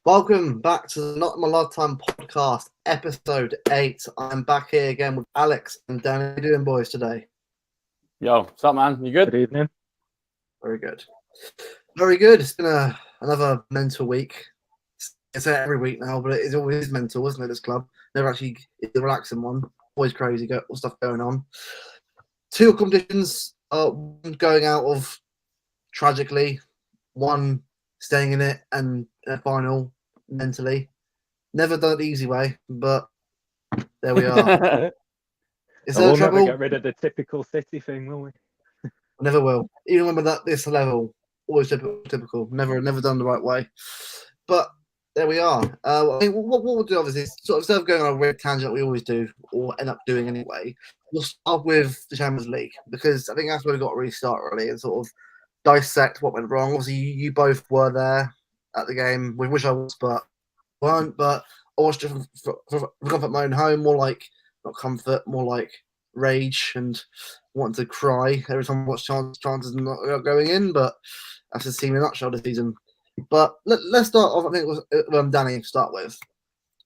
Welcome back to the Not My Lifetime podcast, episode 8. I'm back here again with Alex and Danny. How are you doing, boys, today? Yo, what's up, man? You good? Good evening. Very good. Very good. It's been another mental week. It's every week now, but it's always mental, isn't it, this club? Never actually it's a relaxing one. Always crazy, got stuff going on. 2 competitions are going out of tragically, one staying in it and a final mentally. Never done it the easy way, but there we are. We'll never get rid of the typical City thing, will we? Never will. Even when we're at this level, always typical. Never done the right way. But there we are. I think what we'll do, obviously, is sort of instead of going on a weird tangent we always do, or end up doing anyway, we'll start with the Champions League, because I think that's where we've got to restart, really, and sort of dissect what went wrong. Obviously, you both were there at the game. We wish I was, but weren't. But I watched it for comfort my own home, more like, not comfort, more like rage and wanting to cry every time I watch chances not going in. But that's the team in a nutshell this season. But let's start off. I think it was Danny to start with.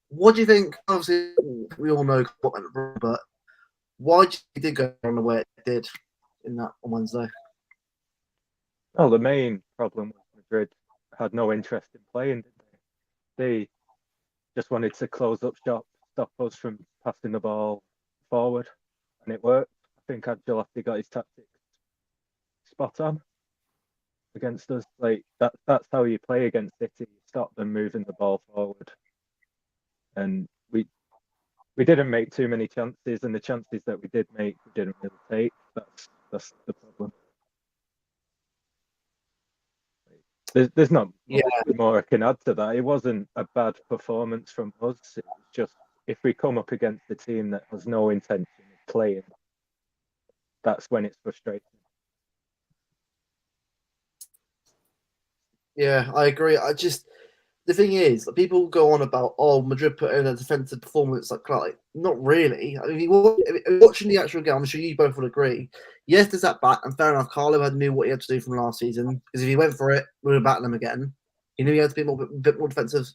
What do you think? Obviously, we all know what went wrong, but why do you think it did go on the way it did in that on Wednesday? Well, the main problem was Madrid had no interest in playing, did they? They just wanted to close up shop, stop us from passing the ball forward, and it worked. I think Ancelotti got his tactics spot on against us. Like that's how you play against City. Stop them moving the ball forward. And we didn't make too many chances, and the chances that we did make, we didn't really take. That's the problem. There's not more I can add to that. It wasn't a bad performance from us. It was just, if we come up against a team that has no intention of playing, that's when it's frustrating. Yeah, I agree. The thing is, people go on about, Madrid put in a defensive performance like not really. I mean, watching the actual game, I'm sure you both would agree. Yes, there's that back, and fair enough. Carlo knew what he had to do from last season, because if he went for it, we would back them again. He knew he had to be a bit more defensive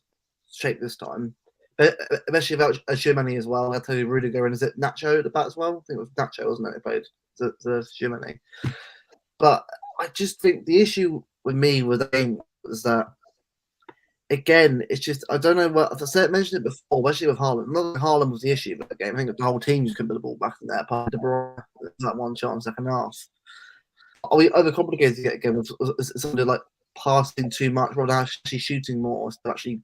shape this time, especially about Tchouaméni as well. I tell you, Rudiger, and is it Nacho at the back as well? I think it was Nacho, wasn't it? He played the Tchouaméni. But I just think the issue with me with the game was that, again, it's just, I don't know what, I mentioned it before, especially with Haaland. Not that Haaland was the issue of the game. I think the whole team just couldn't put the ball back in there. Apart from De Bruyne, that one chance second half. Are we overcomplicated it again with somebody like passing too much rather than actually shooting more? So actually,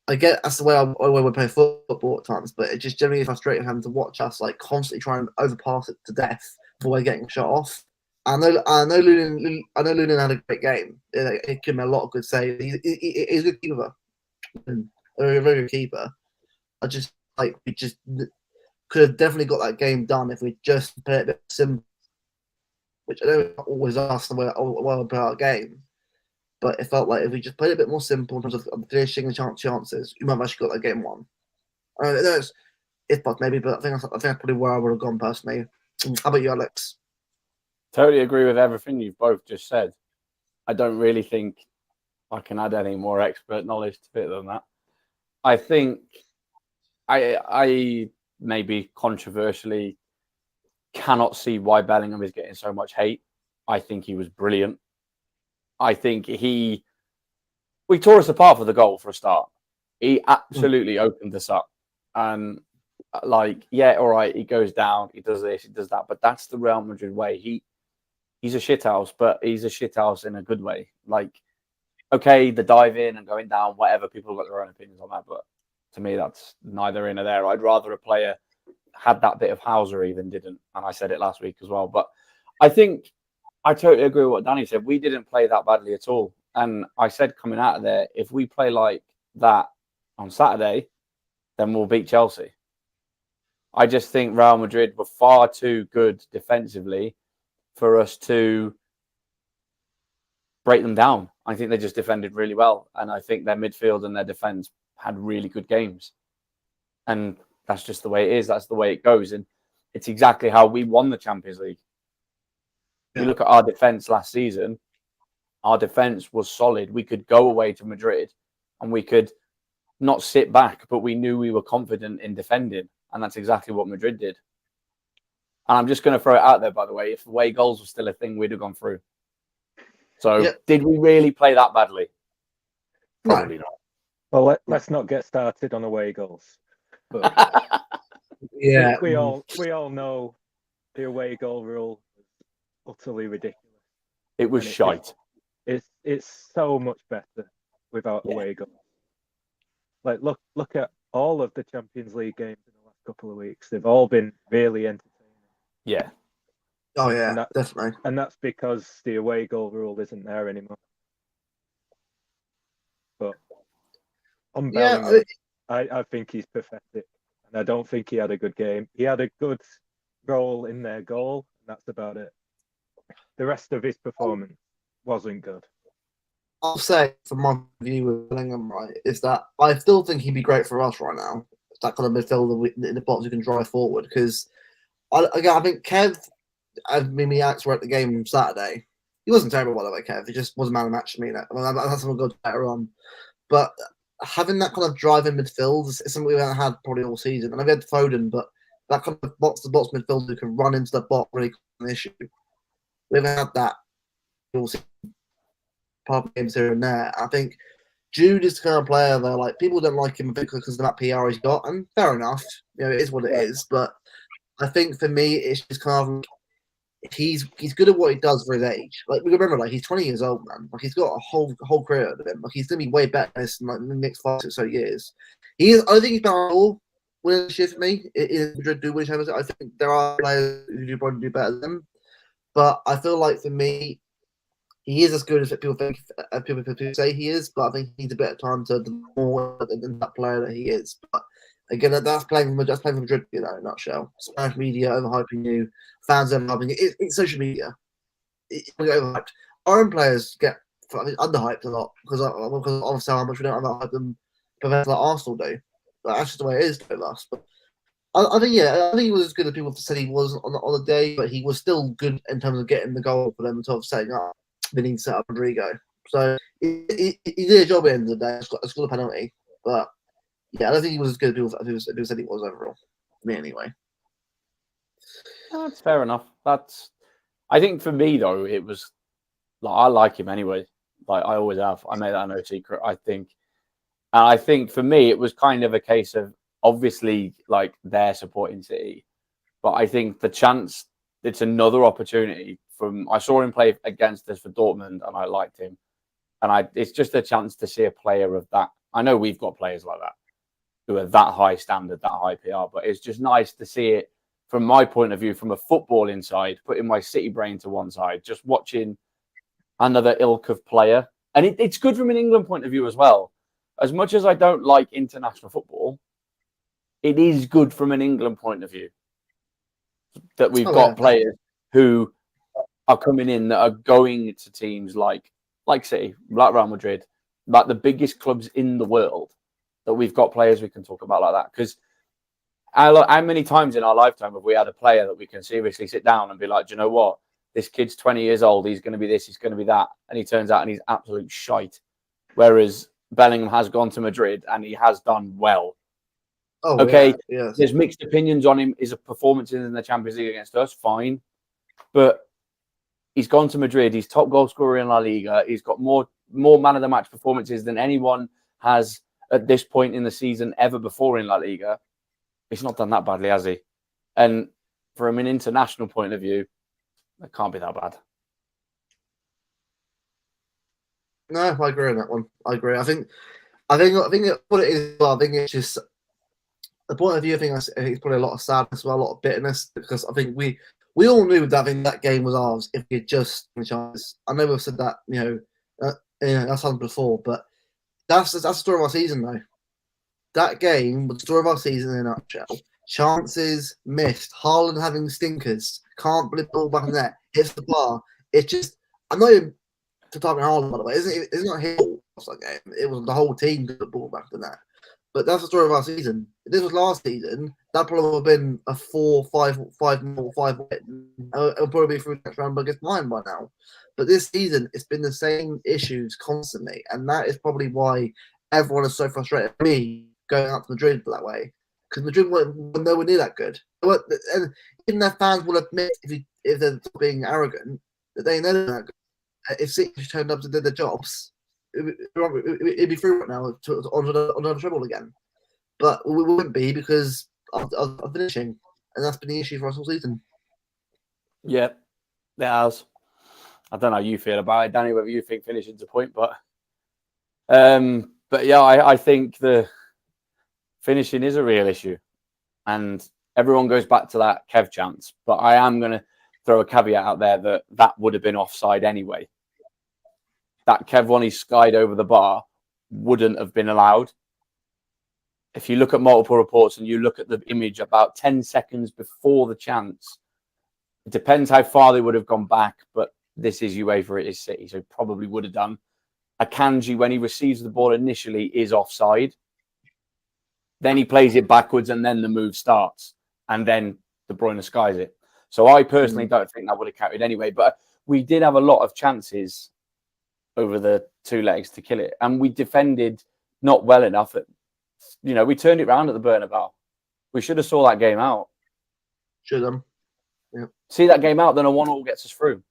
I get that's the way we play football at times, but it just generally is frustrating having to watch us like constantly try and overpass it to death before we're getting shot off. I know Lunin had a great game. It gave him a lot of good saves. He's a good keeper, a very good keeper. We just could have definitely got that game done if we just played it a bit simple, which I don't always ask the way we play our game. But it felt like if we just played it a bit more simple in terms of finishing the chances, you might have actually got that game won. I don't know, it's maybe, but I think that's probably where I would have gone personally. How about you, Alex? Totally agree with everything you've both just said. I don't really think I can add any more expert knowledge to it than that. I think I maybe controversially cannot see why Bellingham is getting so much hate. I think he was brilliant. I think we tore us apart for the goal for a start. He absolutely opened us up. And all right, he goes down, he does this, he does that, but that's the Real Madrid way. He's a shithouse, but he's a shithouse in a good way. Like, okay, the dive in and going down, whatever, people have got their own opinions on that, but to me, that's neither in or there. I'd rather a player had that bit of housery than didn't, and I said it last week as well. But I think I totally agree with what Danny said. We didn't play that badly at all. And I said coming out of there, if we play like that on Saturday, then we'll beat Chelsea. I just think Real Madrid were far too good defensively for us to break them down. I think they just defended really well. And I think their midfield and their defense had really good games. And that's just the way it is. That's the way it goes. And it's exactly how we won the Champions League. You look at our defense last season, our defense was solid. We could go away to Madrid and we could not sit back, but we knew we were confident in defending, and that's exactly what Madrid did. And I'm just going to throw it out there, by the way, if away goals were still a thing, we'd have gone through. So did we really play that badly? Probably not. Well, let's not get started on away goals. But Yeah, we all know the away goal rule was utterly ridiculous. It was shite. It's so much better without away goals. Like look at all of the Champions League games in the last couple of weeks. They've all been really entertaining. Yeah. Oh yeah, definitely. And that's because the away goal rule isn't there anymore. But on Bellingham, I think he's pathetic. And I don't think he had a good game. He had a good role in their goal, and that's about it. The rest of his performance wasn't good. I'll say, from my view with Bellingham, right, is that I still think he'd be great for us right now. That kind of midfielder in the box who can drive forward. Because, I think Kev, me acts were at the game on Saturday. He wasn't terrible, by the way, Kev. He just wasn't man of the match to me. That's something good better on. But having that kind of drive in midfield is something we haven't had probably all season. And I've had Foden, but that kind of box-to-box midfielder who can run into the box really an issue. We haven't had that all season. Part of games here and there. I think Jude is the kind of player that, like, people don't like him because of that PR he's got, and fair enough. You know, it is what it is. But I think for me, it's just kind of he's good at what he does for his age. Like, we remember, like, he's 20 years old, man. Like, he's got a whole career out of him. Like, he's gonna be way better than this in like the next 5 or so years. I think he's better all winning this year for me. In Madrid do win Champions League. I think there are players who do probably do better than him, but I feel like for me, he is as good as people say he is, but I think he needs a bit of time to do more than that player that he is. But again, that's playing for Madrid, in a nutshell. Spanish media overhyping you, fans overhyping you. It's social media. It's overhyped. Our own players get underhyped a lot because obviously how much we don't underhype them compared to like Arsenal do. But that's just the way it is with us. But I think he was as good as people said he was on the day, but he was still good in terms of getting the goal for them and sort of setting up. They need to set up Rodrigo. So he did a job at the end of the day. It's got a penalty. But yeah, I don't think he was as good as people said he was overall. Me anyway. That's fair enough. I think for me though, it was like I like him anyway. Like I always have. I made that no secret. I think for me it was kind of a case of obviously like they're supporting City, but I think the chance it's another opportunity I saw him play against us for Dortmund and I liked him. And it's just a chance to see a player of that. I know we've got players like that who are that high standard, that high PR, but it's just nice to see it from my point of view, from a footballing side, putting my City brain to one side, just watching another ilk of player. And it's good from an England point of view as well. As much as I don't like international football, it is good from an England point of view that we've got players who are coming in that are going to teams like City, like Real Madrid, like the biggest clubs in the world, that we've got players we can talk about like that. Because how many times in our lifetime have we had a player that we can seriously sit down and be like, do you know what? This kid's 20 years old. He's going to be this. He's going to be that. And he turns out and he's absolute shite. Whereas Bellingham has gone to Madrid and he has done well. Oh, okay, yeah. There's mixed opinions on him. His performances in the Champions League against us, fine. But he's gone to Madrid. He's top goal scorer in La Liga. He's got more man of the match performances than anyone has at this point in the season ever before in La Liga. He's not done that badly, has he? And from an international point of view, it can't be that bad. No, I agree on that one. I agree. I think what it is. Well, I think it's just the point of view. I think it's probably a lot of sadness, well, a lot of bitterness, because I think we all knew that that game was ours if we had just a chance. I know we've said that, that's happened before, but that's the story of our season, though. That game was the story of our season in a nutshell. Chances missed, Haaland having stinkers, can't put the ball back in there, hits the bar. It's just, I'm not even to type in Haaland, by the way. It's not his fault that game. It was the whole team that put the ball back in there. But that's the story of our season. If this was last season, that probably would have been a 4-5 win. It would probably be through the next round against mine by now. But this season, it's been the same issues constantly. And that is probably why everyone is so frustrated. Me going out to Madrid that way because Madrid weren't nowhere near that good. And even their fans will admit, if they're being arrogant, that they know they're that good. If City turned up to do their jobs, it'd be through right now on the treble again. But we wouldn't be because of finishing, and that's been the issue for us all season. Yeah, it has. I don't know how you feel about it, Danny, whether you think finishing's a point, but yeah, I think the finishing is a real issue, and everyone goes back to that Kev chance. But I am going to throw a caveat out there that would have been offside anyway. That Kev one he skied over the bar wouldn't have been allowed. If you look at multiple reports and you look at the image about 10 seconds before the chance, it depends how far they would have gone back, but this is UEFA, it is City, so probably would have done. Akanji, when he receives the ball initially, is offside. Then he plays it backwards and then the move starts. And then De Bruyne skies it. So I personally don't think that would have counted anyway. But we did have a lot of chances over the two legs to kill it. And we defended not well enough. We turned it around at the Bernabeu. We should have saw that game out. Should have. Yeah. See that game out, then a 1-1 gets us through.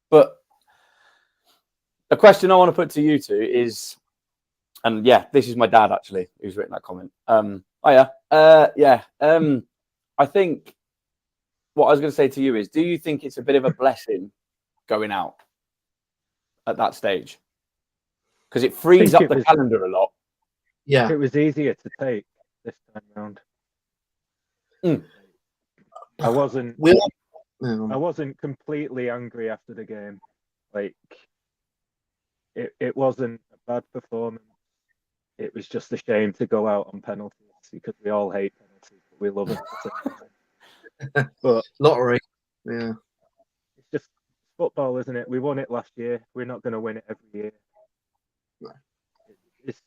But a question I want to put to you two is, and yeah, this is my dad actually who's written that comment. I think what I was going to say to you is, do you think it's a bit of a blessing going out at that stage? Because it frees up the calendar a lot. Yeah, it was easier to take this time round. I wasn't completely angry after the game. Like, it wasn't a bad performance. It was just a shame to go out on penalties because we all hate penalties, but we love them. But lottery, yeah, it's just football, isn't it? We won it last year. We're not going to win it every year. No. It's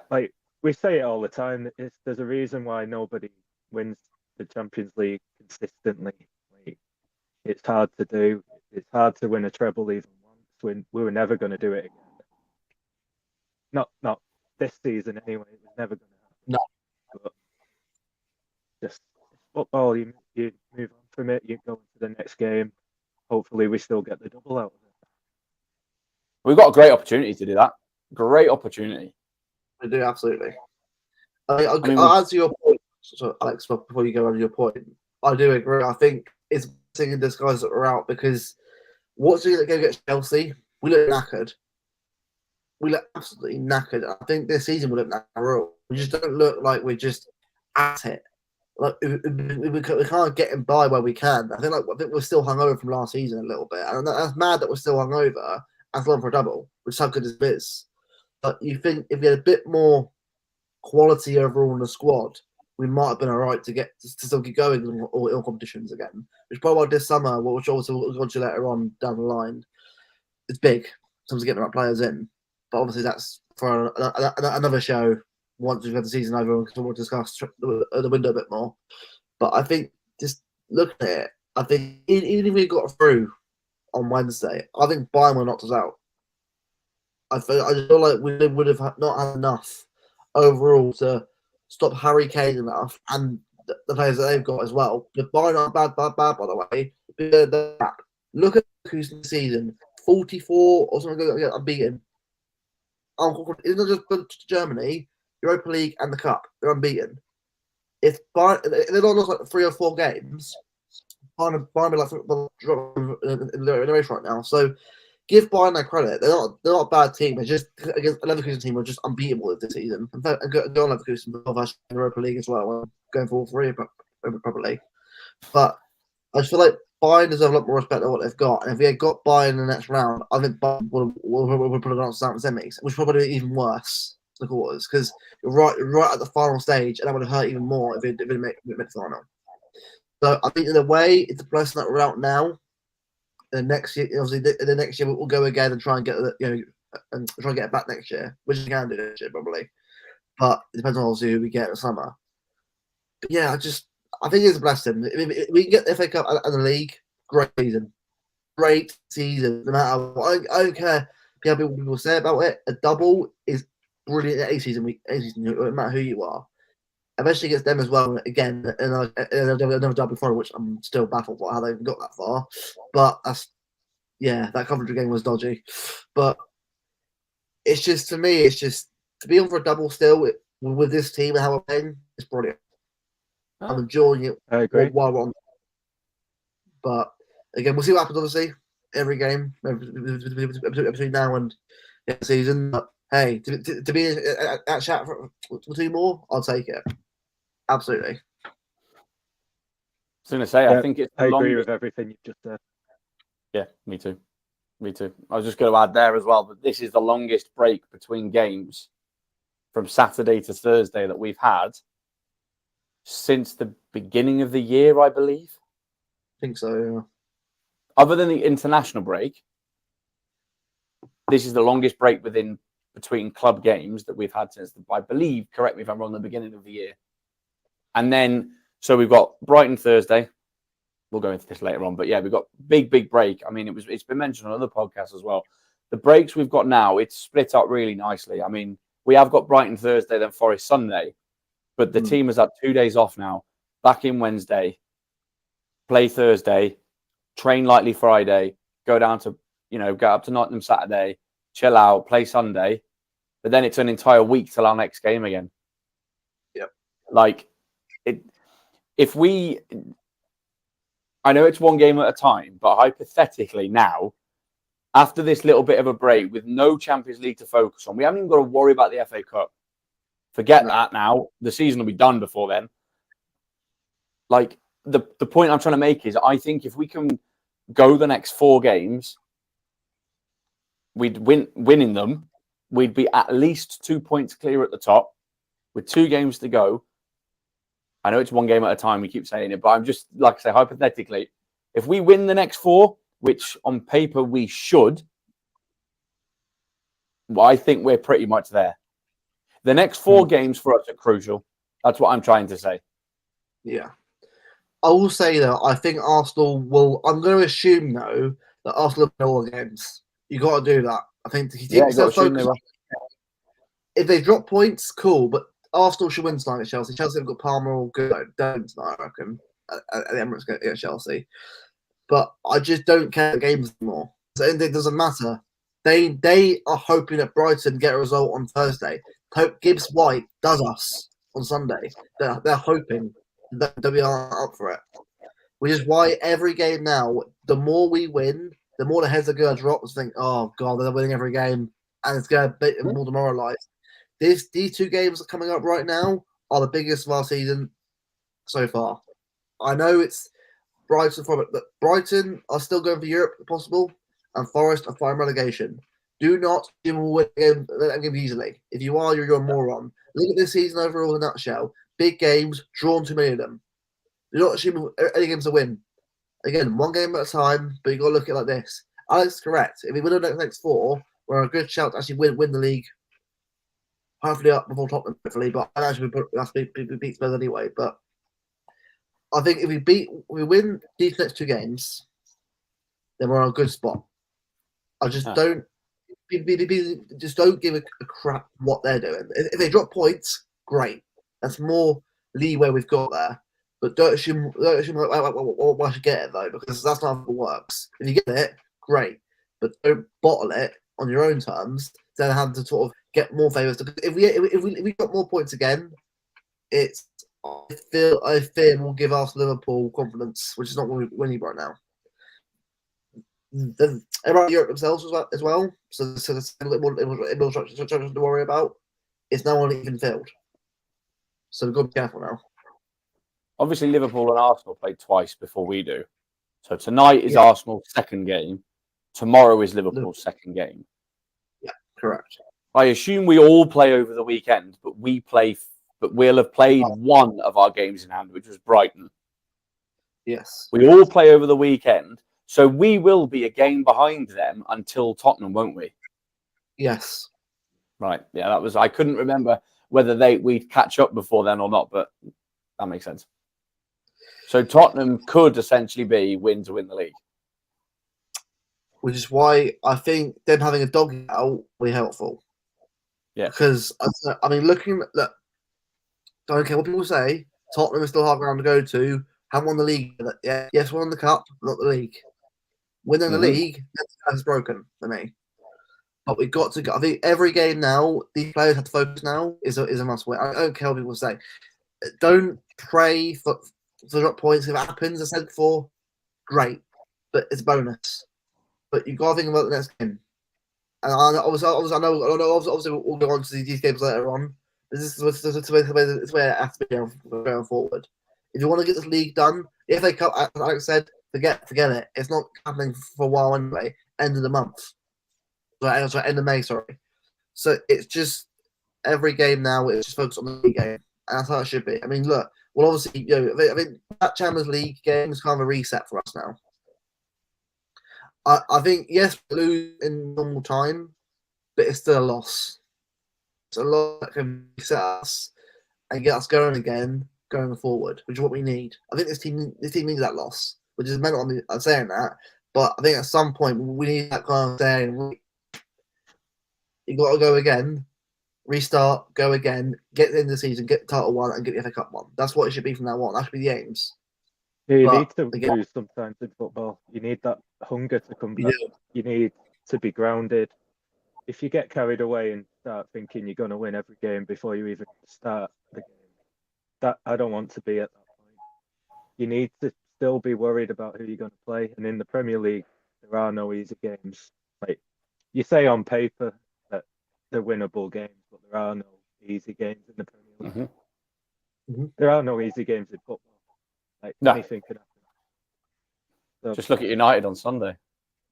like we say it all the time. There's a reason why nobody wins the Champions League consistently. Like, it's hard to do. It's hard to win a treble even once. We were never going to do it again. Not this season anyway. It was never going to happen. No. But just football. You move on from it. You go into the next game. Hopefully, we still get the double out of it. We've got a great opportunity to do that. Great opportunity. We do, absolutely. I'll answer your point, so Alex, before you go on your point. I do agree. I think it's singing this guys that are out because what's the game against Chelsea? We look knackered. We look absolutely knackered. I think this season we look knackered. We just don't look like we're just at it. Like we can't get in by where we can. I think we're still hungover from last season a little bit, and that's mad that we're still hungover and going for a double, which is how good it is. But you think if we had a bit more quality overall in the squad, we might have been all right to still keep going in all competitions again. Which probably this summer, which also we'll go to later on down the line, it's big in terms of getting the right players in. But obviously that's for another show once we've had the season over and we'll discuss the window a bit more. But I think just looking at it, I think even if we got through on Wednesday, I think Bayern will knock us out. I feel like we would have not had enough overall to stop Harry Kane enough and the players that they've got as well. But Bayern aren't bad, by the way. Look at who's in the season. 44 or something unbeaten. It's not just Germany, Europa League and the Cup. They're unbeaten. If they don't look like 3 or 4 games, Bayern are like in the race right now. So give Bayern their credit. They're not a bad team. They're just against a Leverkusen team are just unbeatable this season. And go on Leverkusen for Europa League as well. Going for all 3 probably. But I just feel like Bayern deserve a lot more respect than what they've got. And if we had got Bayern in the next round, I think Bayern would put it on out in semis, which would probably be even worse in the quarters because right at the final stage, and that would have hurt even more if it made the final. So I think in a way, it's a blessing that we're out now. And next year, obviously, the next year we'll go again and try and get and try and get it back next year, which we can do this year probably. But it depends on obviously who we get in the summer. But yeah, I think it's a blessing. If we can get the FA Cup and the league, great season. No matter what, I don't care how people say about it. A double is brilliant any season, no matter who you are. Eventually gets them as well again, and another double final, which I'm still baffled by how they even got that far. But that Coventry game was dodgy. But it's just, to me, it's just to be on for a double still with this team and how we're playing, it's brilliant. I'm enjoying it. I agree. While we're on. But again, we'll see what happens. Obviously, every game between now and the season. But hey, to be at chat for 2 more, I'll take it. Absolutely. I was going to say, I think it's. I agree with everything you've just said. Yeah, me too. Me too. I was just going to add there as well that this is the longest break between games from Saturday to Thursday that we've had since the beginning of the year, I believe. I think so, yeah. Other than the international break, this is the longest break between club games that we've had since, I believe, correct me if I'm wrong, the beginning of the year. And then, so we've got Brighton Thursday. We'll go into this later on, but yeah, we've got big break. I mean, it's been mentioned on other podcasts as well. The breaks we've got now, it's split up really nicely. I mean, we have got Brighton Thursday, then Forest Sunday, but the team has had 2 days off now. Back in Wednesday, play Thursday, train lightly Friday, go down to, go up to Nottingham Saturday, chill out, play Sunday, but then it's an entire week till our next game again. Yep. I know it's one game at a time, but hypothetically now, after this little bit of a break with no Champions League to focus on, we haven't even got to worry about the FA Cup. Forget that now. The season will be done before then. The point I'm trying to make is I think if we can go the next 4 games, we'd winning them, we'd be at least 2 points clear at the top with 2 games to go. I know it's one game at a time, we keep saying it, but I'm just, like I say, hypothetically, if we win the next 4, which on paper we should, well, I think we're pretty much there. The next 4 games for us are crucial. That's what I'm trying to say. Yeah. I will say, though, I think Arsenal will, I'm going to assume, though, that Arsenal will win all games. You got to do that. I think to keep yourself focused. If they drop points, cool, but Arsenal should win tonight at Chelsea. Chelsea have got Palmer all good. Don't tonight, I reckon. At the Emirates at Chelsea. But I just don't care the games anymore. So it doesn't matter. They are hoping that Brighton get a result on Thursday. Hope Gibbs White does us on Sunday. They're hoping that we are up for it. Which is why every game now, the more we win, the more the heads are going to drop. Think, oh God, they're winning every game, and it's going to be more demoralised. These 2 games that are coming up right now are the biggest of our season so far. I know it's Brighton from it, but Brighton are still going for Europe if possible, and Forest are fighting relegation. Do not win a game easily. If you are, you're a moron. Look at this season overall in a nutshell. Big games, drawn too many of them. You're not assuming any games to win. Again, 1 game at a time, but you got to look at it like this. Alex is correct. If we win the next 4, we're a good shout to actually win the league. Hopefully up before Tottenham, hopefully, but I actually beat Spurs anyway. But I think if we win these next 2 games, then we're on a good spot. I just don't give a crap what they're doing. If they drop points, great. That's more leeway we've got there. But don't assume I should get it though, because that's not how it works. If you get it, great. But don't bottle it on your own terms. Then have to sort of get more favours. If we got more points again, I fear will give us Liverpool confidence, which is not what we need right now. Everybody Europe themselves as well. So there's a little more structure to worry about. It's now on even field. So we've got to be careful now. Obviously, Liverpool and Arsenal played twice before we do. So tonight is Arsenal's second game. Tomorrow is Liverpool's second game. Yeah, correct. I assume we all play over the weekend, but we'll have played one of our games in hand, which was Brighton. Yes. We all play over the weekend, so we will be a game behind them until Tottenham, won't we? Yes. Right. Yeah, I couldn't remember whether we'd catch up before then or not, but that makes sense. So Tottenham could essentially be win to win the league. Which is why I think them having a dog out will be helpful. Yeah. Because I mean, look, don't care what people say. Tottenham is still hard ground to go to. Haven't won the league. Yeah, yes, won the cup, not the league. Winning the league, that's broken for me. But we've got to go. I think every game now, these players have to focus now, is a must win. I don't care what people say. Don't pray for drop points. If it happens, as I said before, great. But it's a bonus. But you've got to think about the next game. And I know obviously we'll go on to these games later on. This is where it has to be going forward. If you want to get this league done, the FA Cup, as Alex said, forget it. It's not happening for a while anyway. End of the month. Sorry, end of May, sorry. So it's just every game now, it's just focused on the league game. And that's how it should be. I mean, look, well, obviously, I think that Champions League game is kind of a reset for us now. I think, yes, we lose in normal time, but it's still a loss. It's a loss that can reset us and get us going again, going forward, which is what we need. I think this team needs that loss, which is mental. I'm saying that, but I think at some point we need that kind of saying, you got to go again, restart, go again, get the end of the season, get the title won, and get the FA Cup won. That's what it should be from now on. That should be the aims. Yeah, you need to lose sometimes in football. You need that hunger to come back. Yeah. You need to be grounded. If you get carried away and start thinking you're going to win every game before you even start the game, that I don't want to be at that point. You need to still be worried about who you're going to play. And in the Premier League, there are no easy games. Like you say on paper that they're winnable games, but there are no easy games in the Premier League. Mm-hmm. There are no easy games in football. Like anything could happen. So, just look at United on Sunday.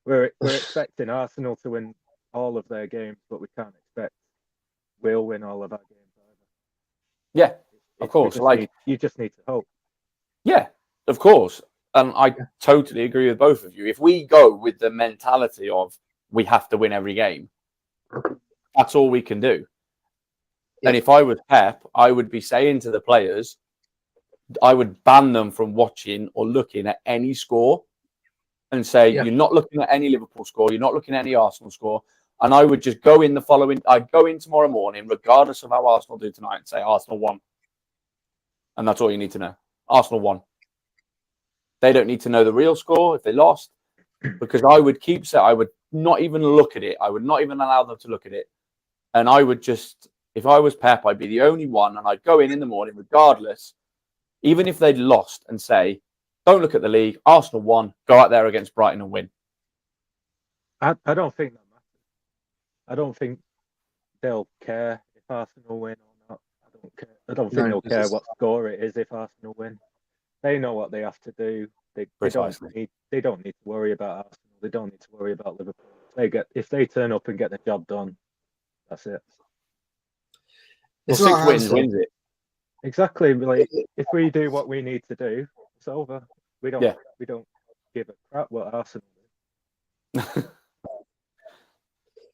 We're expecting Arsenal to win all of their games, but we can't expect we'll win all of our games either. Yeah, of course. You just need to hope. Yeah, of course. And I totally agree with both of you. If we go with the mentality of we have to win every game, that's all we can do. Yeah. And if I was Pep, I would be saying to the players, I would ban them from watching or looking at any score and say, you're not looking at any Liverpool score, you're not looking at any Arsenal score. And I would just go in I'd go in tomorrow morning, regardless of how Arsenal do tonight, and say Arsenal won. And that's all you need to know. Arsenal won. They don't need to know the real score if they lost, because I would I would not even look at it. I would not even allow them to look at it. And I would just, if I was Pep, I'd be the only one, and I'd go in the morning, regardless, even if they'd lost, and say, don't look at the league. Arsenal won. Go out there against Brighton and win. I don't think that matters. I don't think they'll care if Arsenal win or not. I don't think they'll care what score it is if Arsenal win. They know what they have to do. They don't need to worry about Arsenal. They don't need to worry about Liverpool. If they turn up and get the job done, that's it. Well, 6 wins it. Exactly. Like if we do what we need to do, it's over. We don't give a crap what Arsenal do.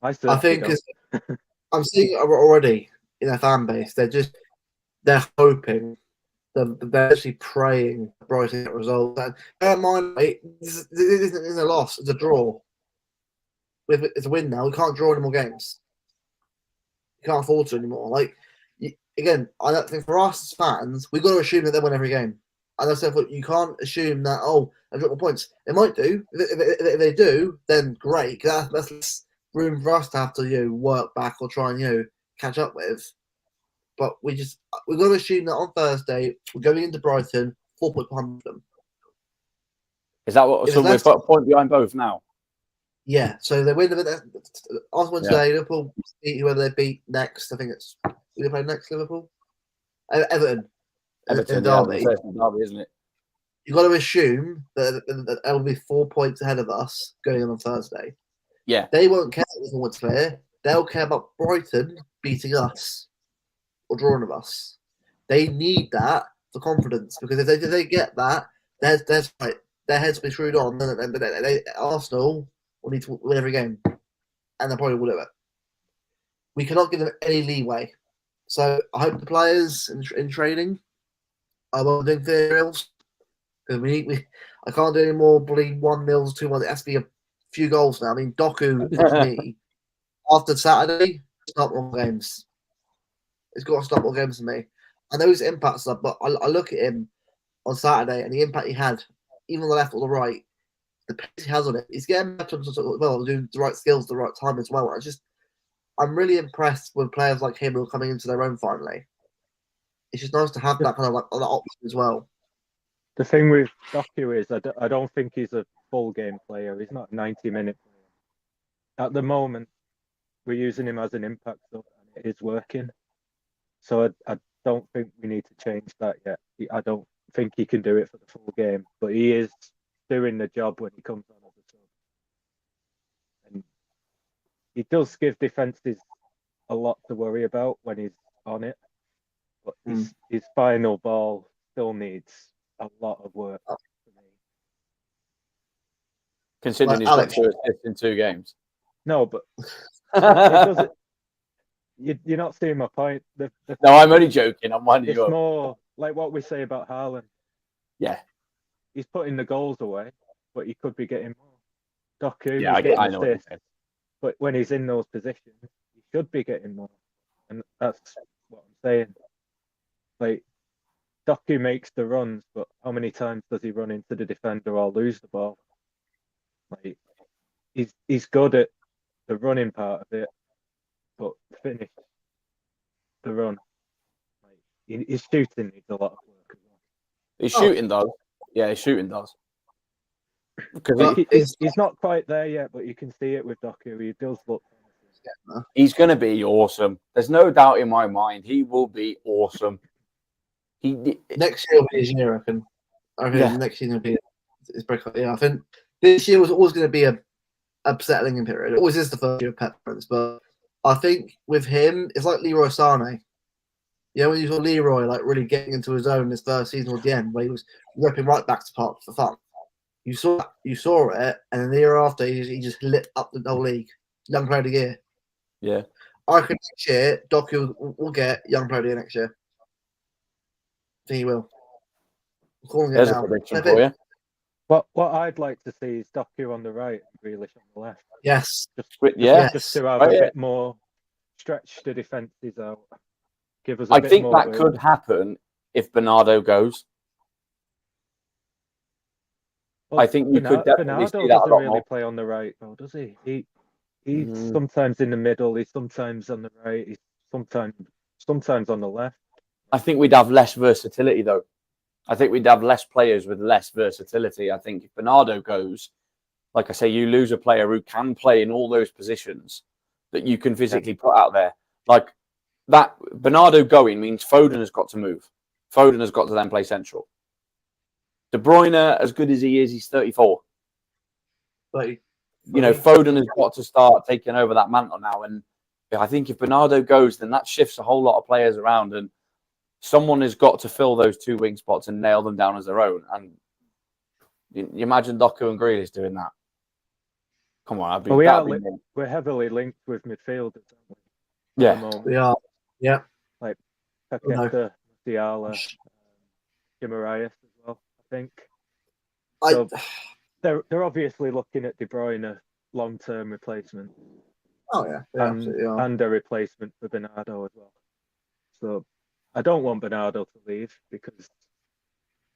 I think I'm seeing it already in their fan base. They're hoping, they're actually praying Brighton get results. And bear in mind, this isn't a loss; it's a draw. It's a win now. We can't draw any more games. You can't afford to anymore. Again, I don't think for us as fans, we've got to assume that they win every game. And I said, look, you can't assume that, they drop the points. They might do. If they do, then great. That's less room for us to have to work back or try and catch up with. But we've got to assume that on Thursday, we're going into Brighton, 4 points behind them. Is that what? So we've got a point behind both now? Yeah. So they win Arsenal win today, Liverpool beat whoever they beat next. I think it's. Who they play next, Liverpool? Everton, Derby. Derby, isn't it? You've got to assume that they'll be 4 points ahead of us going on Thursday. Yeah. They won't care if what's clear. They'll care about Brighton beating us or drawing of us. They need that for confidence, because if they get that, their heads will be screwed on. Then Arsenal will need to win every game, and they probably will do it. We cannot give them any leeway. So I hope the players in training are doing their drills. Because I can't do any more bloody 1-0, 2-1. It has to be a few goals now. I mean, Doku, to me, after Saturday, start more games. He's got to start more games for me. I know his impact's up, but I look at him on Saturday and the impact he had, even on the left or the right, the pace he has on it, he's getting better as well, doing the right skills at the right time as well. I'm really impressed with players like him who are coming into their own finally. It's just nice to have that kind of like that option as well. The thing with Doku is I don't think he's a full game player. He's not a 90-minute player. At the moment, we're using him as an impact sub and it is working. So I don't think we need to change that yet. I don't think he can do it for the full game, but he is doing the job when he comes on as a sub. And he does give defences a lot to worry about when he's on it. But his final ball still needs a lot of work for me. Considering he's got 2 assists in 2 games. No, but it doesn't. You're not seeing my point. No, I'm only joking. I'm winding you up. It's more like what we say about Haaland. Yeah. He's putting the goals away, but he could be getting more. Doku, yeah, I know assists, but when he's in those positions, he should be getting more. And that's what I'm saying. Like, Doku makes the runs, but how many times does he run into the defender or lose the ball? Like, he's good at the running part of it, but finish the run. Like, his shooting needs a lot of work as well. His shooting does. Yeah, his shooting does. Because he's not quite there yet, but you can see it with Doku. He does look. He's going to be awesome. There's no doubt in my mind. He will be awesome. Next year will be his year, I reckon. Next year will be his breakout. Yeah, I think this year was always going to be a settling period. It always is the first year of Pep, but I think with him, it's like Leroy Sané. Yeah, when you saw Leroy like really getting into his own this first season or the end, where he was ripping right back to park for fun. You saw it, and then the year after, he just lit up the whole league. Young player of the year. Yeah. I reckon next year, Doku will get young player of the year next year. I think he will. I'm calling it There's now. a prediction for you. What I'd like to see is Doku on the right and Grealish on the left. Yes. Just to have a bit more, stretch the defences out. Give us a I bit think more that weight. could happen if Bernardo goes. Well, I think you could definitely Bernardo see that a doesn't lot really more. play on the right, though, does he? He's sometimes in the middle. He's sometimes on the right. He's sometimes on the left. I think we'd have less versatility, though. I think we'd have less players with less versatility. I think if Bernardo goes, like I say, you lose a player who can play in all those positions that you can physically put out there. Like that, Bernardo going means Foden has got to move. Foden has got to then play central. De Bruyne, as good as he is, he's 34. Foden has got to start taking over that mantle now. And I think if Bernardo goes, then that shifts a whole lot of players around. And someone has got to fill those 2 wing spots and nail them down as their own. And you imagine Doku and Grealish doing that. Come on, we're heavily linked with midfielders, aren't we? Yeah, we are. Yeah, like Paqueta, Diala, Guimaraes as well. I think. So they're obviously looking at De Bruyne long-term replacement. Oh yeah, absolutely. And a replacement for Bernardo as well. So I don't want Bernardo to leave because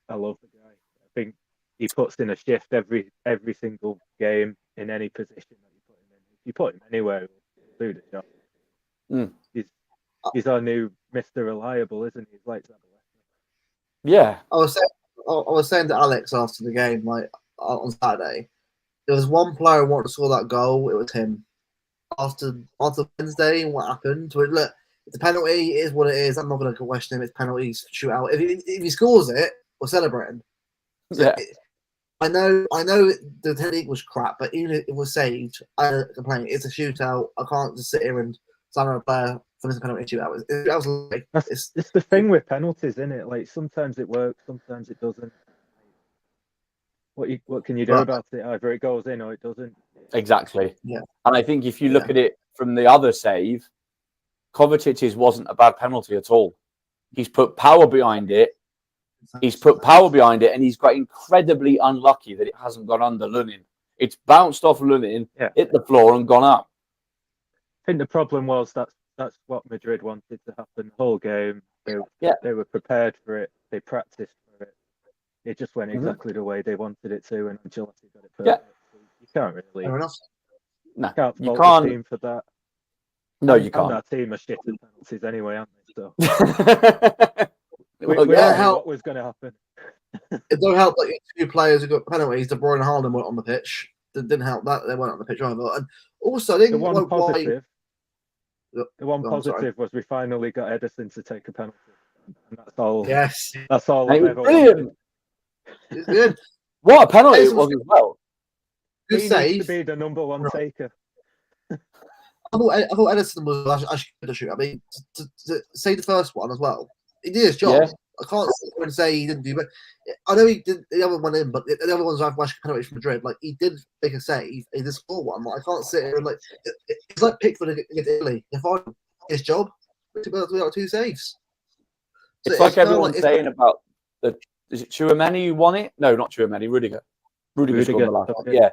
I love the guy. I think he puts in a shift every single game in any position that you put him in. If you put him anywhere, he'll do the job. He's our new Mr. Reliable, isn't he? He's like that. Yeah. I was saying to Alex after the game, like on Saturday, there was one player who wanted to score that goal. It was him. After Wednesday, what happened? Look, it's a penalty. It is what it is. I'm not going to question him. It's penalties, shootout. If he scores it, we're celebrating. So Yeah. I know the technique was crap, but even if it was saved, I don't complain. It's a shootout. I can't just sit here and stand on a player for this penalty shootout. It's the thing with penalties, isn't it? Like sometimes it works, sometimes it doesn't. What can you do about it? Either it goes in or it doesn't. Exactly. Yeah. And I think if you look at it from the other save, Kovacic's wasn't a bad penalty at all. He's put power behind it. And he's got incredibly unlucky that it hasn't gone under Lunin. It's bounced off Lunin, hit the floor, and gone up. I think the problem was that That's what Madrid wanted to happen the whole game. They were prepared for it. They practiced for it. It just went exactly the way they wanted it to, and Ancelotti got it perfect. Yeah. So you can't really Fair enough. No, can't you fault can't. the team for that. No, you And can't. that team are shit at penalties anyway, aren't they? So Well, we yeah. all knew what was going to happen. It don't help that two players who got penalties. De Bruyne and Haaland weren't on the pitch. It didn't help that they weren't on the pitch either. And also, I think The one positive I'm sorry. was we finally got Edison to take a penalty, and that's all. Yes, That's all And I've it was ever brilliant. wanted. it's good. What a penalty it Edison was as well. Good He needs save. to be the number one taker. I thought Edison was actually good to shoot. I mean, to say the first one as well, he did his job. Yeah. I can't sit here and say he didn't do, but I know he did the other one in, but the other ones I've watched penalties from Madrid, like he did make a save, he did score one. Like, I can't sit here and it's like Pickford against Italy. If I his job, we got two saves. So It's like everyone's it's saying about is it Tchouaméni who won it? No, not Tchouaméni, Rudiger. Rudiger scored the last one. Okay. Yeah.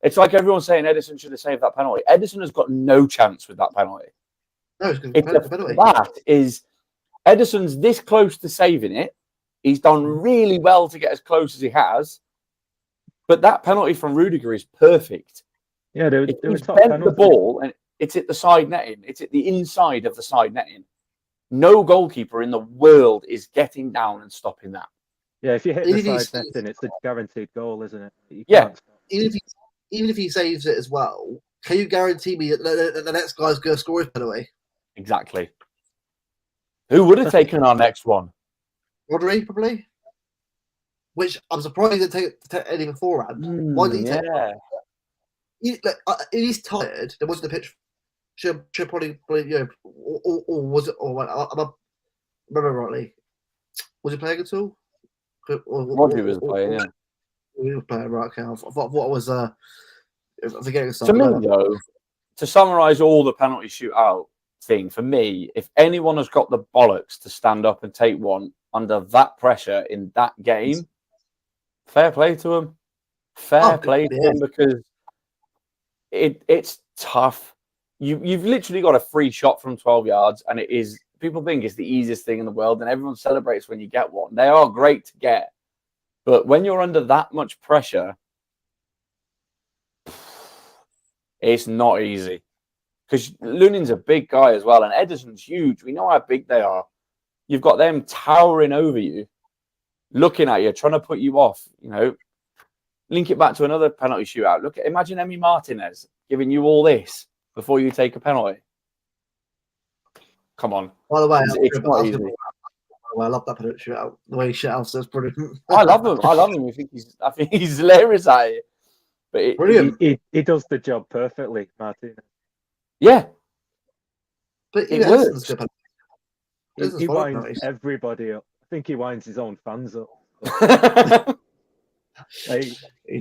It's like everyone's saying Edison should have saved that penalty. Edison has got no chance with that penalty. No, it's good penalty. That is Edison's this close to saving it. He's done really well to get as close as he has. But that penalty from Rudiger is perfect. Yeah, they were He's top bent penalty. the ball and it's at the side netting. It's at the inside of the side netting. No goalkeeper in the world is getting down and stopping that. Yeah, if you hit the side netting, it's a guaranteed goal, isn't it? You Yeah. can't stop. Even if he saves it as well, can you guarantee me that the next guy's going to score his penalty? Exactly. Who would have taken our next one? Rodri, probably. Which I'm surprised he didn't take anything beforehand. Why did he take it? He's tired. There wasn't a pitch. Should probably or was it? Or I remember rightly. Was he playing at all? Rodri was playing, yeah. He was playing, right? Okay, I thought what was I'm forgetting To me, though, to summarise all the penalty shootout thing, for me, if anyone has got the bollocks to stand up and take one under that pressure in that game, fair play to him. Fair play to him, because it's tough. You've literally got a free shot from 12 yards, and it is, people think it's the easiest thing in the world, and everyone celebrates when you get one. They are great to get. But when you're under that much pressure, it's not easy. Because Lunin's a big guy as well, and Edison's huge. We know how big they are. You've got them towering over you, looking at you, trying to put you off. Link it back to another penalty shootout. Imagine Emi Martinez giving you all this before you take a penalty. Come on. By the way, it's not easy. I love that penalty shootout. The way he shit out is brilliant. I love him. I think he's hilarious at it. But Brilliant. He does the job perfectly, Martinez. Yeah. But it works. He winds everybody up. I think he winds his own fans up. He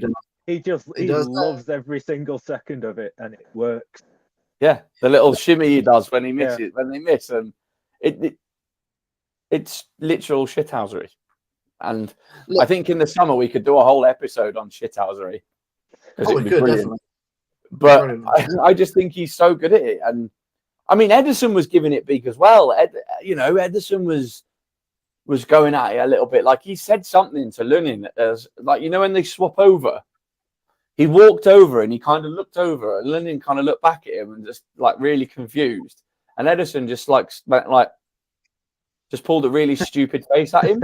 loves every single second of it, and it works. Yeah, the little shimmy he does when he misses, when they miss, and it's literal shithousery. And I think in the summer we could do a whole episode on shithousery. Oh, we could, definitely. But I just think he's so good at it. And I mean, Edison was giving it big as well. Edison was going at it a little bit. Like, he said something to Lunin as, like, when they swap over, he walked over and he kind of looked over, and Lunin kind of looked back at him and just like really confused. And Edison just just pulled a really stupid face at him.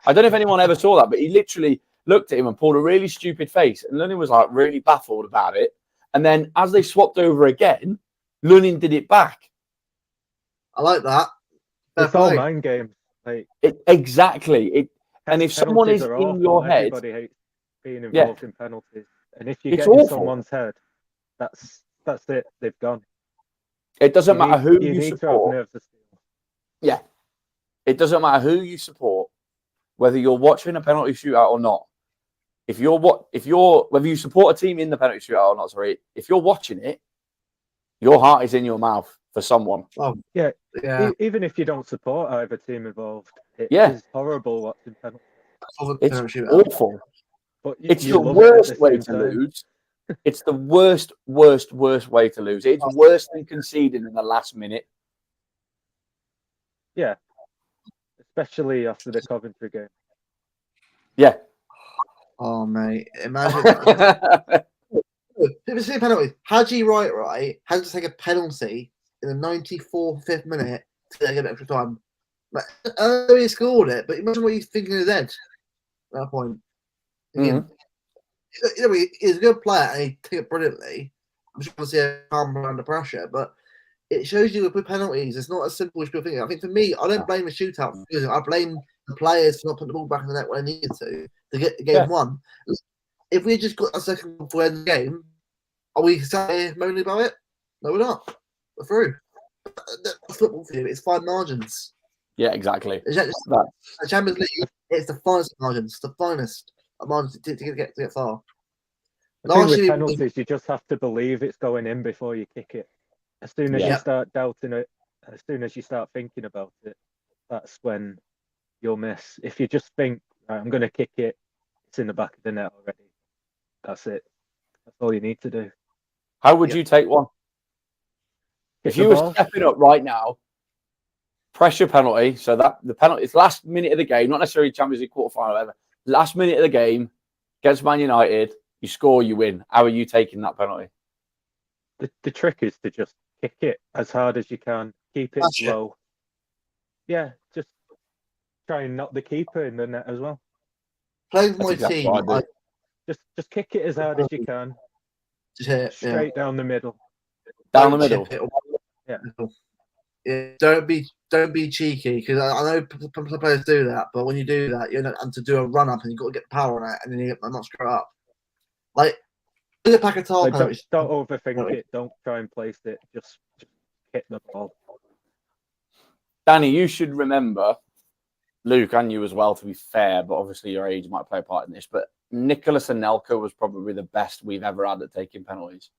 I don't know if anyone ever saw that, but he literally looked at him and pulled a really stupid face. And Lunin was like really baffled about it. And then as they swapped over again, Lunin did it back. I like that. It's all mind games. Exactly. And if someone is in your head, everybody hates being involved in penalties. And if you get in someone's head, that's it. They've gone. It doesn't matter who you support. Yeah. It doesn't matter who you support, whether you're watching a penalty shootout or not. Whether you support a team in the penalty shootout or not, sorry, if you're watching it, your heart is in your mouth for someone. Oh, yeah. Even if you don't support either team involved, it is horrible watching penalties. It's awful. But it's the worst way to lose. It's the worst way to lose. It's worse than conceding in the last minute. Yeah, especially after the Coventry game. Yeah. Oh mate, imagine people say penalty. Haji right had to take a penalty in the 94th, 5th minute to get extra time. Like, I know he scored it, but imagine what he's thinking in his head at that point. Thinking, he's a good player and he took it brilliantly. I'm sure we'll see a calm under pressure, but it shows you with penalties, it's not as simple as people think. I think for me, I don't blame the shootout. I blame the players for not putting the ball back in the net when they needed to get the game won. If we had just got a second goal for the game, are we sat here moaning about it? No, we're not. We're through. That's football for you. It's fine margins. Yeah, exactly. The Champions League, it's the finest margins, the finest margins to get far. I think with penalties, you just have to believe it's going in before you kick it. As soon as you start doubting it, as soon as you start thinking about it, that's when you'll miss. If you just think, right, I'm going to kick it, it's in the back of the net already. That's it. That's all you need to do. How would you take one? If you were stepping up right now, pressure penalty, so that the penalty is last minute of the game, not necessarily Champions League quarterfinal, whatever. Last minute of the game against Man United, you score, you win. How are you taking that penalty? The trick is to just kick it as hard as you can, keep it low. Yeah, just try and knock the keeper in the net as well. Playing for my team, just kick it as hard as you can. Straight down the middle. Down the middle. Yeah. Don't be cheeky, because I know players do that, but when you do that, you're not to do a run up and you've got to get the power on it, and then you not screw up. Like a pack of tar. Don't overthink it. Don't try and place it. Just hit the ball. Danny, you should remember, Luke and you as well, to be fair, but obviously your age might play a part in this, but Nicholas Anelka was probably the best we've ever had at taking penalties.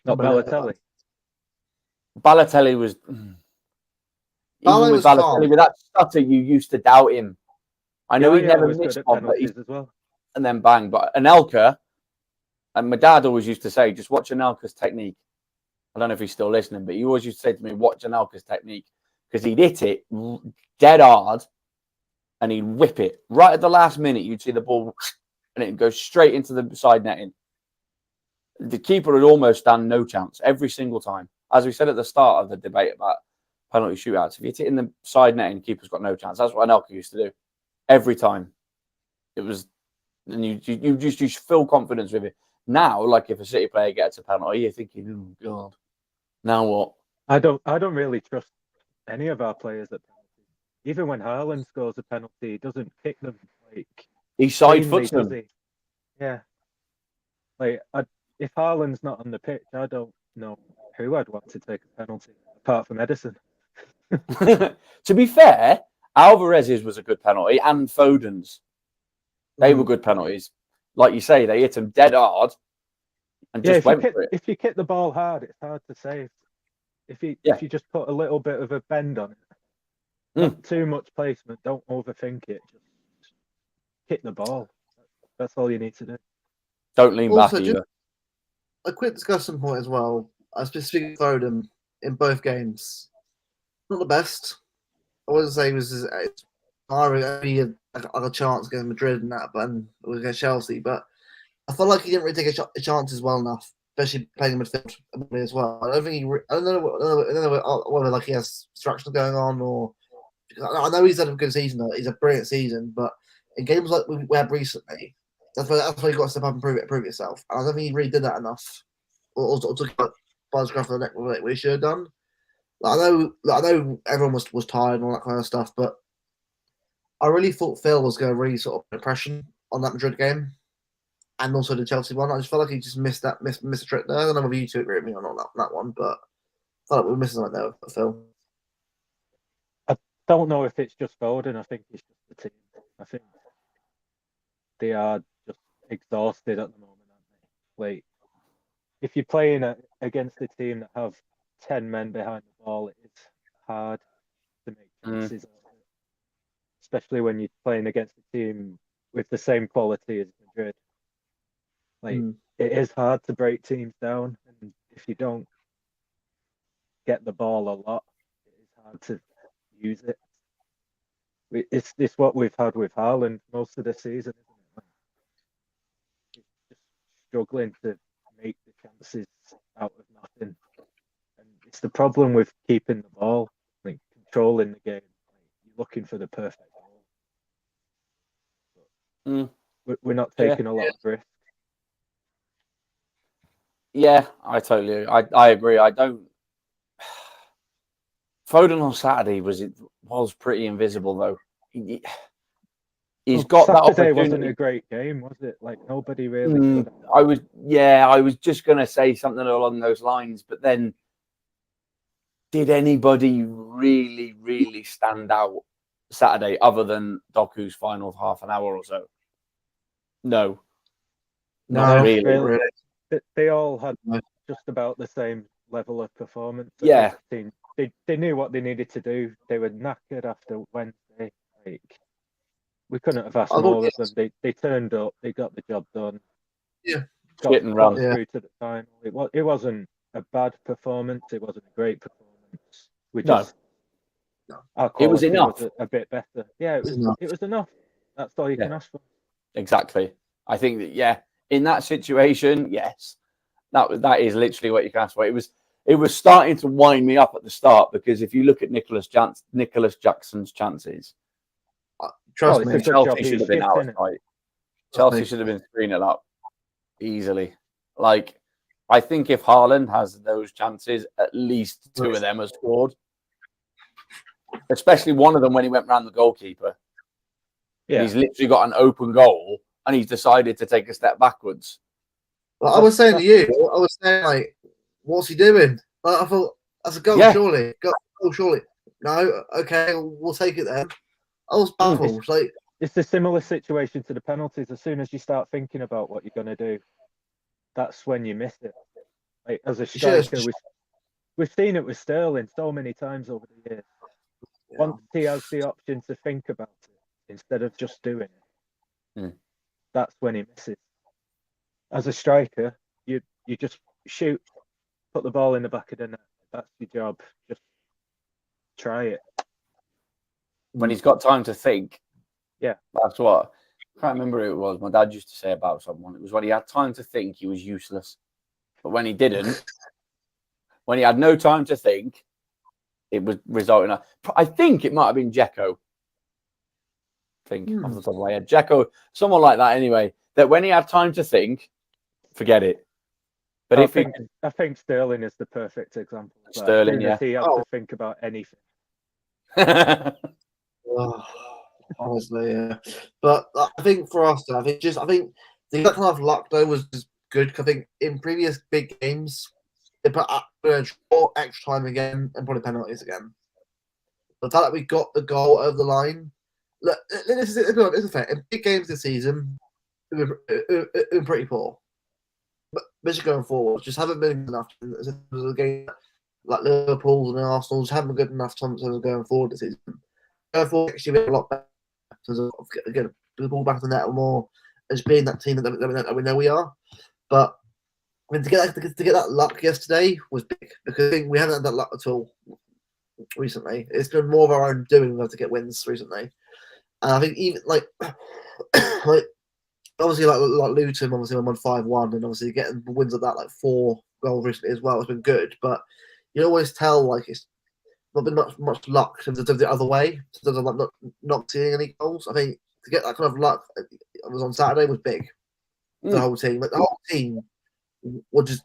Not Balotelli. Balotelli was... Even with Balotelli, with that stutter, you used to doubt him. I know he never missed one, but as well. And then bang. But Anelka, and my dad always used to say, just watch Anelka's technique. I don't know if he's still listening, but he always used to say to me, watch Anelka's technique, because he'd hit it dead hard and he'd whip it. Right at the last minute, you'd see the ball and it'd go straight into the side netting. The keeper would almost stand no chance every single time. As we said at the start of the debate about penalty shootouts, if you hit it in the side netting, the keeper's got no chance. That's what Anelka used to do every time. It was, and you just feel confidence with it. Now, like if a City player gets a penalty, you're thinking, oh God, now what? I don't really trust any of our players at penalty. Even when Haaland scores a penalty, he doesn't kick them. Like he side foots them. Yeah. Like if Haaland's not on the pitch, I don't know who I'd want to take a penalty apart from Edison. To be fair, Alvarez's was a good penalty and Foden's. They were good penalties. Like you say, they hit him dead hard and just went for it. If you kick the ball hard, it's hard to save. If you just put a little bit of a bend on it, not too much placement, don't overthink it. Just hit the ball. That's all you need to do. Don't lean back either. A quick discussion point as well. I specifically Foden in both games. Not the best. I wouldn't say he was only a chance against Madrid and that, but it was against Chelsea. But I felt like he didn't really take a chances well enough, especially playing in midfield as well. I don't think I don't know whether like he has distractions going on, or I know he's had a good season. Though. He's a brilliant season, but in games like we had recently, that's why you got to step up and prove yourself. And I don't think he really did that enough, or took by the scruff of the neck what he should have done. Like, I know everyone was tired and all that kind of stuff, but I really thought Phil was going to really sort of put pressure on that Madrid game, and also the Chelsea one. I just felt like he just missed a trick there. I don't know whether you two agree with me or not that one, but I felt like we were missing something there with Phil. I don't know if it's just Foden. I think it's just the team. I think they are just exhausted at the moment, aren't they? Like, if you're playing against a team that have 10 men behind the ball, it's hard to make chances. Especially when you're playing against a team with the same quality as Madrid. Like, it is hard to break teams down, and if you don't get the ball a lot, it is hard use it. It's what we've had with Haaland most of the season, isn't it? He's just struggling to make the chances out of nothing. And it's the problem with keeping the ball, like controlling the game. You're looking for the perfect ball. We're not taking a lot of risk. Yeah, I totally. I agree. I don't. Foden on Saturday was pretty invisible though. He's got that Saturday opportunity. wasn't a great game, was it? Like nobody really. I was just gonna say something along those lines, but then did anybody really, really stand out Saturday other than Doku's final half an hour or so? No, not really. They all had just about the same level of performance. Yeah. They knew what they needed to do. They were knackered after Wednesday. Like, we couldn't have asked more of them. They turned up. They got the job done. Yeah. Got through to the final. It wasn't a bad performance. It wasn't a great performance. It was enough. Was a bit better. Yeah, it was enough. That's all you can ask for. Exactly. I think that in that situation, yes, that is literally what you can ask for. It was starting to wind me up at the start because if you look at Nicholas Jackson's chances, trust me, Chelsea should have been out. Right? Chelsea should have been 3-0 up easily. Like, I think if Haaland has those chances, at least 2 of them are scored. Especially one of them when he went round the goalkeeper. Yeah. He's literally got an open goal and he's decided to take a step backwards. Well, I was saying to you, like, what's he doing? Like, I thought, that's a goal, surely. Goal, surely. No, okay, we'll take it then. I was baffled. It's a similar situation to the penalties. As soon as you start thinking about what you're going to do, that's when you miss it. Like, as a striker, we've seen it with Sterling so many times over the years. Yeah. Once he has the option to think about it instead of just doing it, that's when he misses. As a striker, you just shoot, put the ball in the back of the net. That's your job. Just try it. When he's got time to think. Yeah. That's what. I can't remember who it was. My dad used to say about someone. It was when he had time to think, he was useless. But when he didn't, when he had no time to think, it was resulting. I think it might have been Dzeko. Off the top of my head. Dzeko, someone like that anyway. That when he had time to think, forget it. But I think Sterling is the perfect example. Sterling, as he had to think about anything. Honestly, yeah. But I think for us, I think the kind of luck though was good. I think in previous big games, they put up extra time again and probably penalties again. The fact that we got the goal over the line, look, this is fair. In big games this season, we've been pretty poor. But just going forward, just haven't been enough. A game like Liverpool and Arsenal just haven't been good enough time going forward this season. Going forward, actually, we're a lot better. Getting the ball back in the net more, and just being that team that we know we are. But I mean, to get that luck yesterday was big because I think we haven't had that luck at all recently. It's been more of our own doing to get wins recently, and I think even like obviously like Luton obviously won 5-1, and obviously getting wins of that like 4 goals recently as well has been good. But you always tell like it's not been much luck in terms of the other way, in terms of like not seeing any goals. I think to get that kind of luck was on Saturday was big. The whole team, like the whole team, just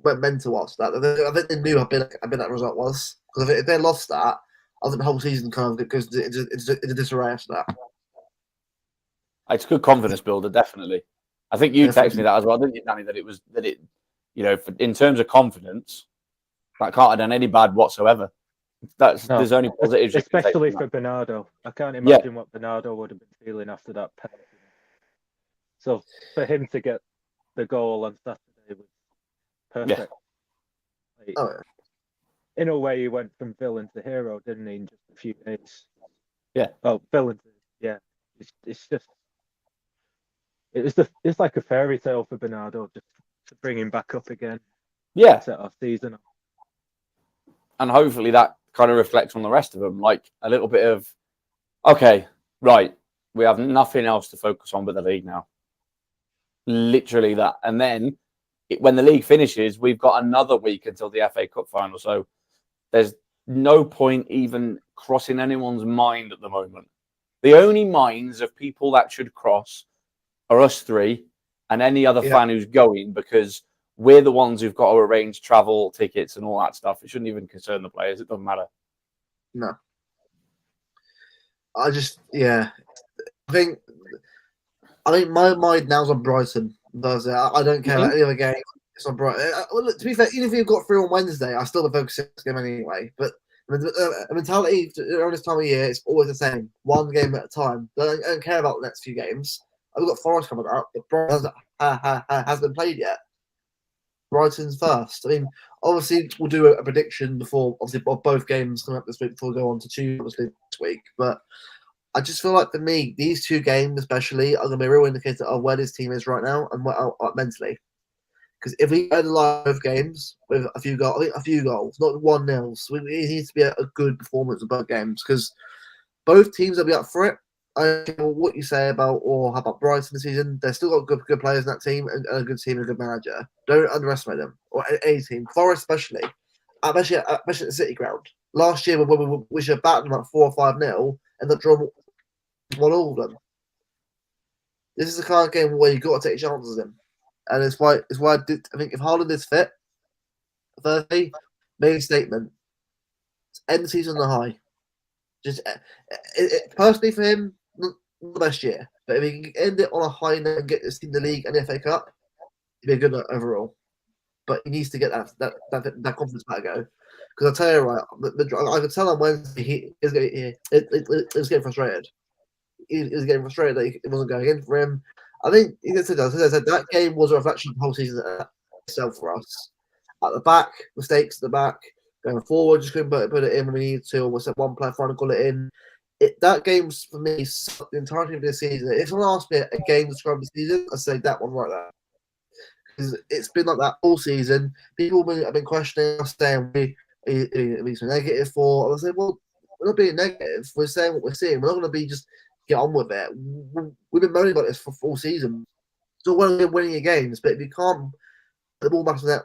went mental watch that. I think they knew how big that result was because if they lost that, I think the whole season kind of goes into disarray after that. It's a good confidence builder, definitely. I think you texted me that as well, didn't you, Danny? That it, in terms of confidence, that can't have done any bad whatsoever. There's only positives, especially for Bernardo. I can't imagine what Bernardo would have been feeling after that penalty. So for him to get the goal on Saturday was perfect. Yeah. Like, in a way, he went from villain to hero, didn't he? In just a few days. Yeah. Oh, villain to it's like a fairy tale for Bernardo just to bring him back up again. Yeah. Set our season up. And hopefully that kind of reflects on the rest of them. Like a little bit of, okay, right, we have nothing else to focus on but the league now. Literally that. And then when the league finishes, we've got another week until the FA Cup final. So there's no point even crossing anyone's mind at the moment. The only minds of people that should cross are us three and any other fan who's going, because we're the ones who've got to arrange travel, tickets, and all that stuff. It shouldn't even concern the players. It doesn't matter. No. I think my mind now's on Brighton. Does it? I don't care about any other game. It's on Brighton. To be fair, even if you've got 3 on Wednesday, I still focus on this game anyway. But the mentality around this time of year, it's always the same. One game at a time. I don't care about the next few games. I've got Forest coming up, but Brighton hasn't been played yet. Brighton's first. I mean, obviously, we'll do a prediction before, obviously, of both games coming up this week before we go on to Tuesday, obviously, this week. But I just feel like, for me, these 2 games especially are going to be a real indicator of where this team is right now and mentally. Because if we go to live games with a few goals, not 1-0, so it needs to be a good performance in both games. Because both teams will be up for it. I don't care what you say about, or how about Brighton this season. They've still got good players in that team and a good team and a good manager. Don't underestimate them, or any team. Forest especially at the City ground. Last year, when we should have battered them like 4 or 5-0 and then drawn 1-all of them. This is the kind of game where you've got to take chances in. And it's why I think if Haaland is fit, Thursday, make a statement. End the season on a high. Just personally for him, not the best year. But if he can end it on a high note and get this in the league and the FA Cup, it'd be a good overall. But he needs to get that confidence back go. Because I tell you right, I could tell on Wednesday he is getting frustrated. He was getting frustrated that it wasn't going in for him. I think he said that game was a reflection of the whole season itself for us. At the back, mistakes at the back. Going forward, just couldn't put it in when we needed to. Or was that one player trying to call it in? That game's, for me, the entirety of this season. If someone asked me a game to describe the season, I'd say that one right there. Because it's been like that all season. People have been questioning us, saying we negative for. I was saying, well, we're not being negative. We're saying what we're seeing. We're not going to be just get on with it. We've been moaning about this for full season. So well, winning your games, but if you can't put the ball back to that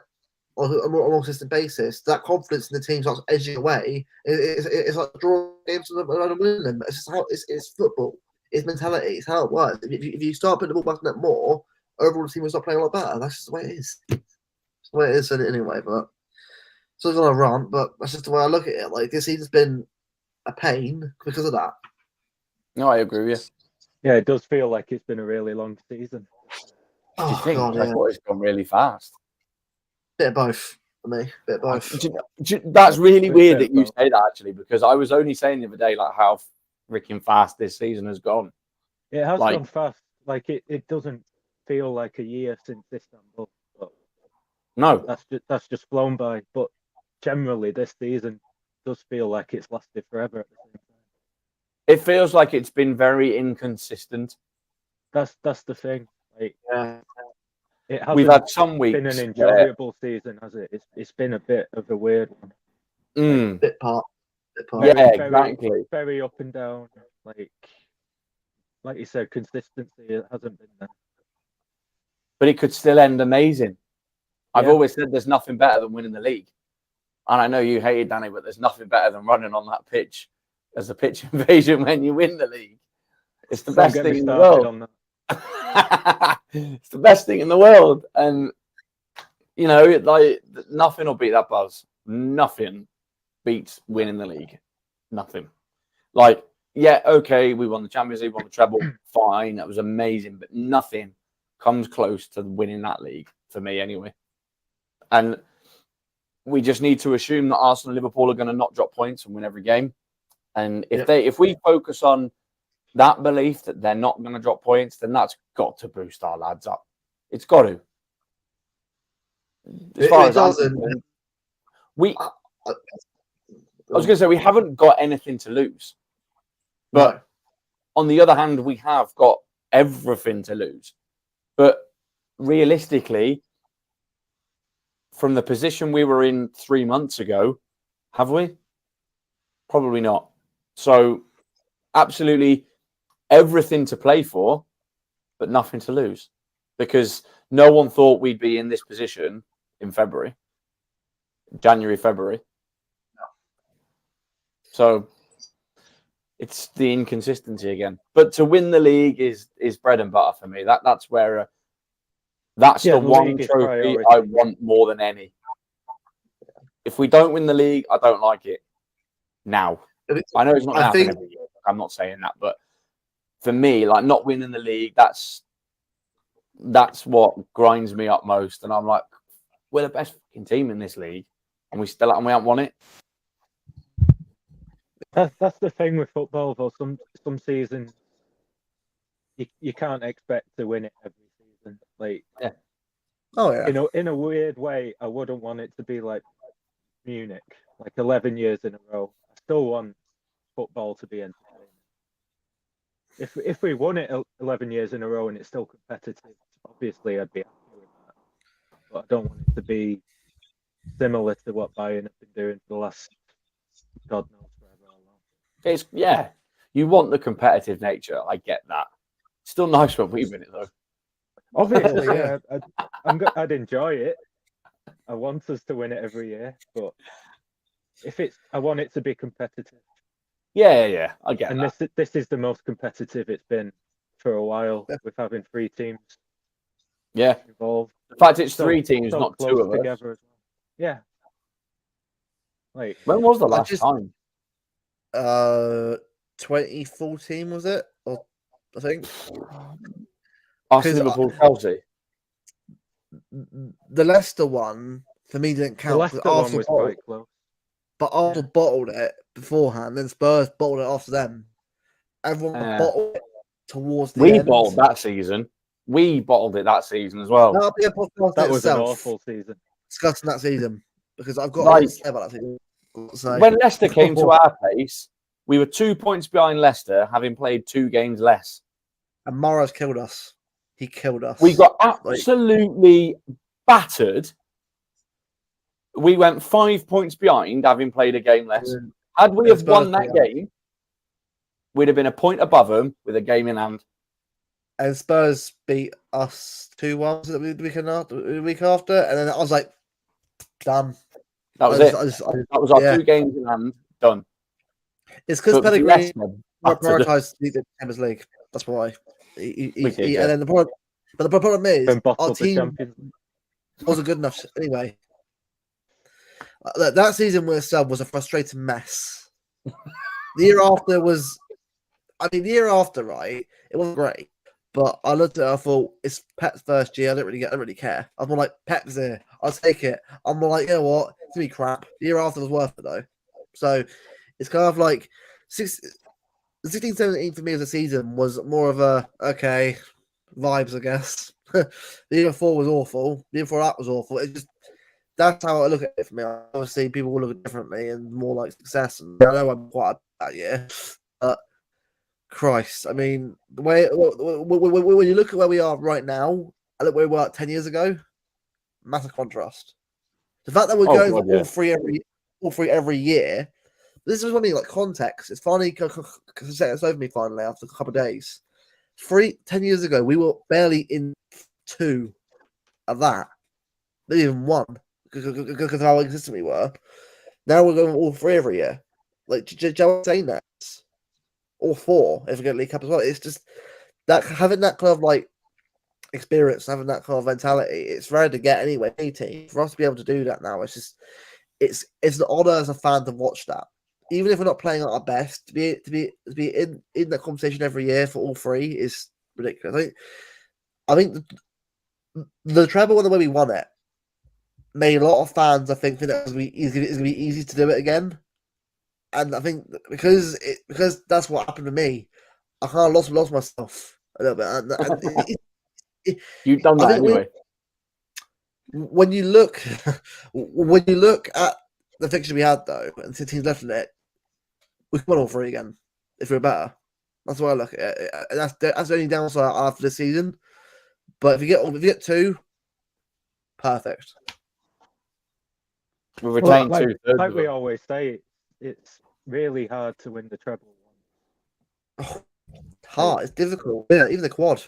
on a more consistent basis, that confidence in the team starts edging away. It's like drawing games and winning them. It's just how it's football. It's mentality. It's how it works. If you start putting the ball back in that more, overall the team will start playing a lot better. That's just the way it is. It's the way it is anyway. But so I'm gonna rant, but that's just the way I look at it. Like this season's been a pain because of that. No, I agree with you. Yeah, it does feel like it's been a really long season. Do you think? I thought it's gone really fast. Bit of both for me. Bit of both. That's really weird that you say that, actually, because I was only saying the other day like how freaking fast this season has gone. It has gone fast. Like it doesn't feel like a year since Istanbul. But no, that's just flown by. But generally, this season does feel like it's lasted forever at the same time. It feels like it's been very inconsistent. That's the thing. Like, it hasn't We've had some weeks been an enjoyable season, has it? It's been a bit of a weird one. Like, bit part. Yeah, exactly. Very up and down. Like you said, consistency hasn't been there. But it could still end amazing. I've always said there's nothing better than winning the league. And I know you hate it, Danny, but there's nothing better than running on that pitch as a pitch invasion when you win the league. It's the best thing in the world. It's the best thing in the world. And, you know, like nothing will beat that buzz. Nothing beats winning the league. Nothing. Like, yeah, okay, we won the Champions League, won the treble. Fine, that was amazing. But nothing comes close to winning that league, for me anyway. And we just need to assume that Arsenal and Liverpool are going to not drop points and win every game. And if we focus on that belief that they're not going to drop points, then that's got to boost our lads up. It's got to. As far as doesn't. I was going to say we haven't got anything to lose, but on the other hand, we have got everything to lose. But realistically, from the position we were in 3 months ago, have we? Probably not. So, absolutely everything to play for, but nothing to lose. Because no one thought we'd be in this position in January, February. No. So, it's the inconsistency again. But to win the league is bread and butter for me. That's where that's the one trophy I want more than any. If we don't win the league, I don't like it. Now, I know it's not going to happen every year. I'm not saying that, but for me, like not winning the league, that's what grinds me up most. And I'm like, we're the best fucking team in this league, and we haven't won it. That's the thing with football, though. Some seasons you can't expect to win it every season. Like, yeah. Oh yeah. In a weird way, I wouldn't want it to be like Munich, like 11 years in a row. I still want football to be entertaining. If we won it 11 years in a row and it's still competitive, obviously I'd be happy with that. But I don't want it to be similar to what Bayern have been doing for the last God knows forever how long. You want the competitive nature. I get that. Still nice when we win it though. Obviously, yeah. I'd enjoy it. I want us to win it every year, but I want it to be competitive. Yeah, I get that. And this is the most competitive it's been for a while, with having 3 teams. Yeah, involved. The fact it's 3 teams, not 2 of us. Together as well. Yeah. Like, when was the last time? 2014 was it? Or I think. Liverpool, Chelsea. The Leicester one for me didn't count. The Leicester one was quite close. But Arsenal bottled it beforehand, then Spurs bottled it after them. Everyone bottled it towards the end. We bottled that season. We bottled it that season as well. That'll be a podcast that was itself, an awful season. Discussing that season, because I've got to say about that season. So. When Leicester came to our place, we were 2 points behind Leicester, having played 2 games less. And Morris killed us. He killed us. We got absolutely battered. We went 5 points behind, having played a game less. Had we have won that game, we'd have been a point above them with a game in hand. And Spurs beat us 2-1 the week after, and then I was like, done. That was it. That was our 2 games in hand. Done. It's because Pellegrini prioritised the Champions League. That's why. And then the problem is our team wasn't good enough anyway. That season with sub was a frustrating mess. The year after right? It wasn't great, but I looked at it. I thought it's Pep's first year. I don't really care. I'm more like Pep's here. I'll take it. I'm more like, you know what? It's gonna be crap. The year after was worth it though. So it's kind of like 16-17 for me as a season was more of a vibes, I guess. The year before was awful. The year before that was awful. It just that's how I look at it for me. Obviously, people will look at it differently and more like success. And I know I'm quite that year, but Christ, I mean, the way when you look at where we are right now, I look where we were 10 years ago. Massive contrast. The fact that we're going for all three every year. This is what I mean, like context. It's finally set over me finally after a couple of days. 10 years ago, we were barely in 2 of that. Not even 1. Because of how consistent we were. Now we're going all 3 every year. Like Joe was saying that. All 4 if we get League Cup as well. It's just that having that kind of like experience, having that kind of mentality, it's rare to get anyway. Any team. For us to be able to do that now, it's just it's an honour as a fan to watch that. Even if we're not playing at our best, to be in that conversation every year for all 3 is ridiculous. I think the treble and the way we won it made a lot of fans, I think that it's going to be easy to do it again. And I think because that's what happened to me, I kind of lost myself a little bit. You've done that anyway. When you look at the fixture we had though, and 2 teams left in it, we can win all 3 again if we're better. That's why I look at it. That's the only downside after this season. But if you get 2, perfect. We retain 2/3. Like we always say, it's really hard to win the treble. Hard. It's difficult. Yeah, even the quad,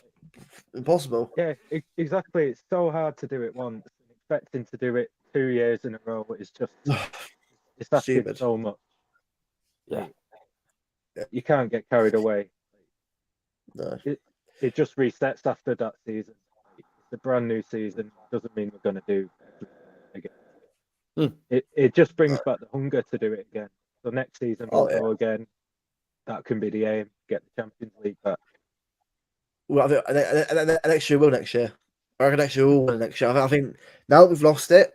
impossible. Yeah, exactly. It's so hard to do it once, and expecting to do it 2 years in a row is just it's asking Stupid. so much. Yeah. You can't get carried away. No. It just resets after that season. It's a brand new season. Doesn't mean we're going to do everything again. It just brings back the hunger to do it again. So next season we'll go again. That can be the aim. Get the Champions League back. Well, I think next year will next year. I reckon next year will win next year. I think now that we've lost it,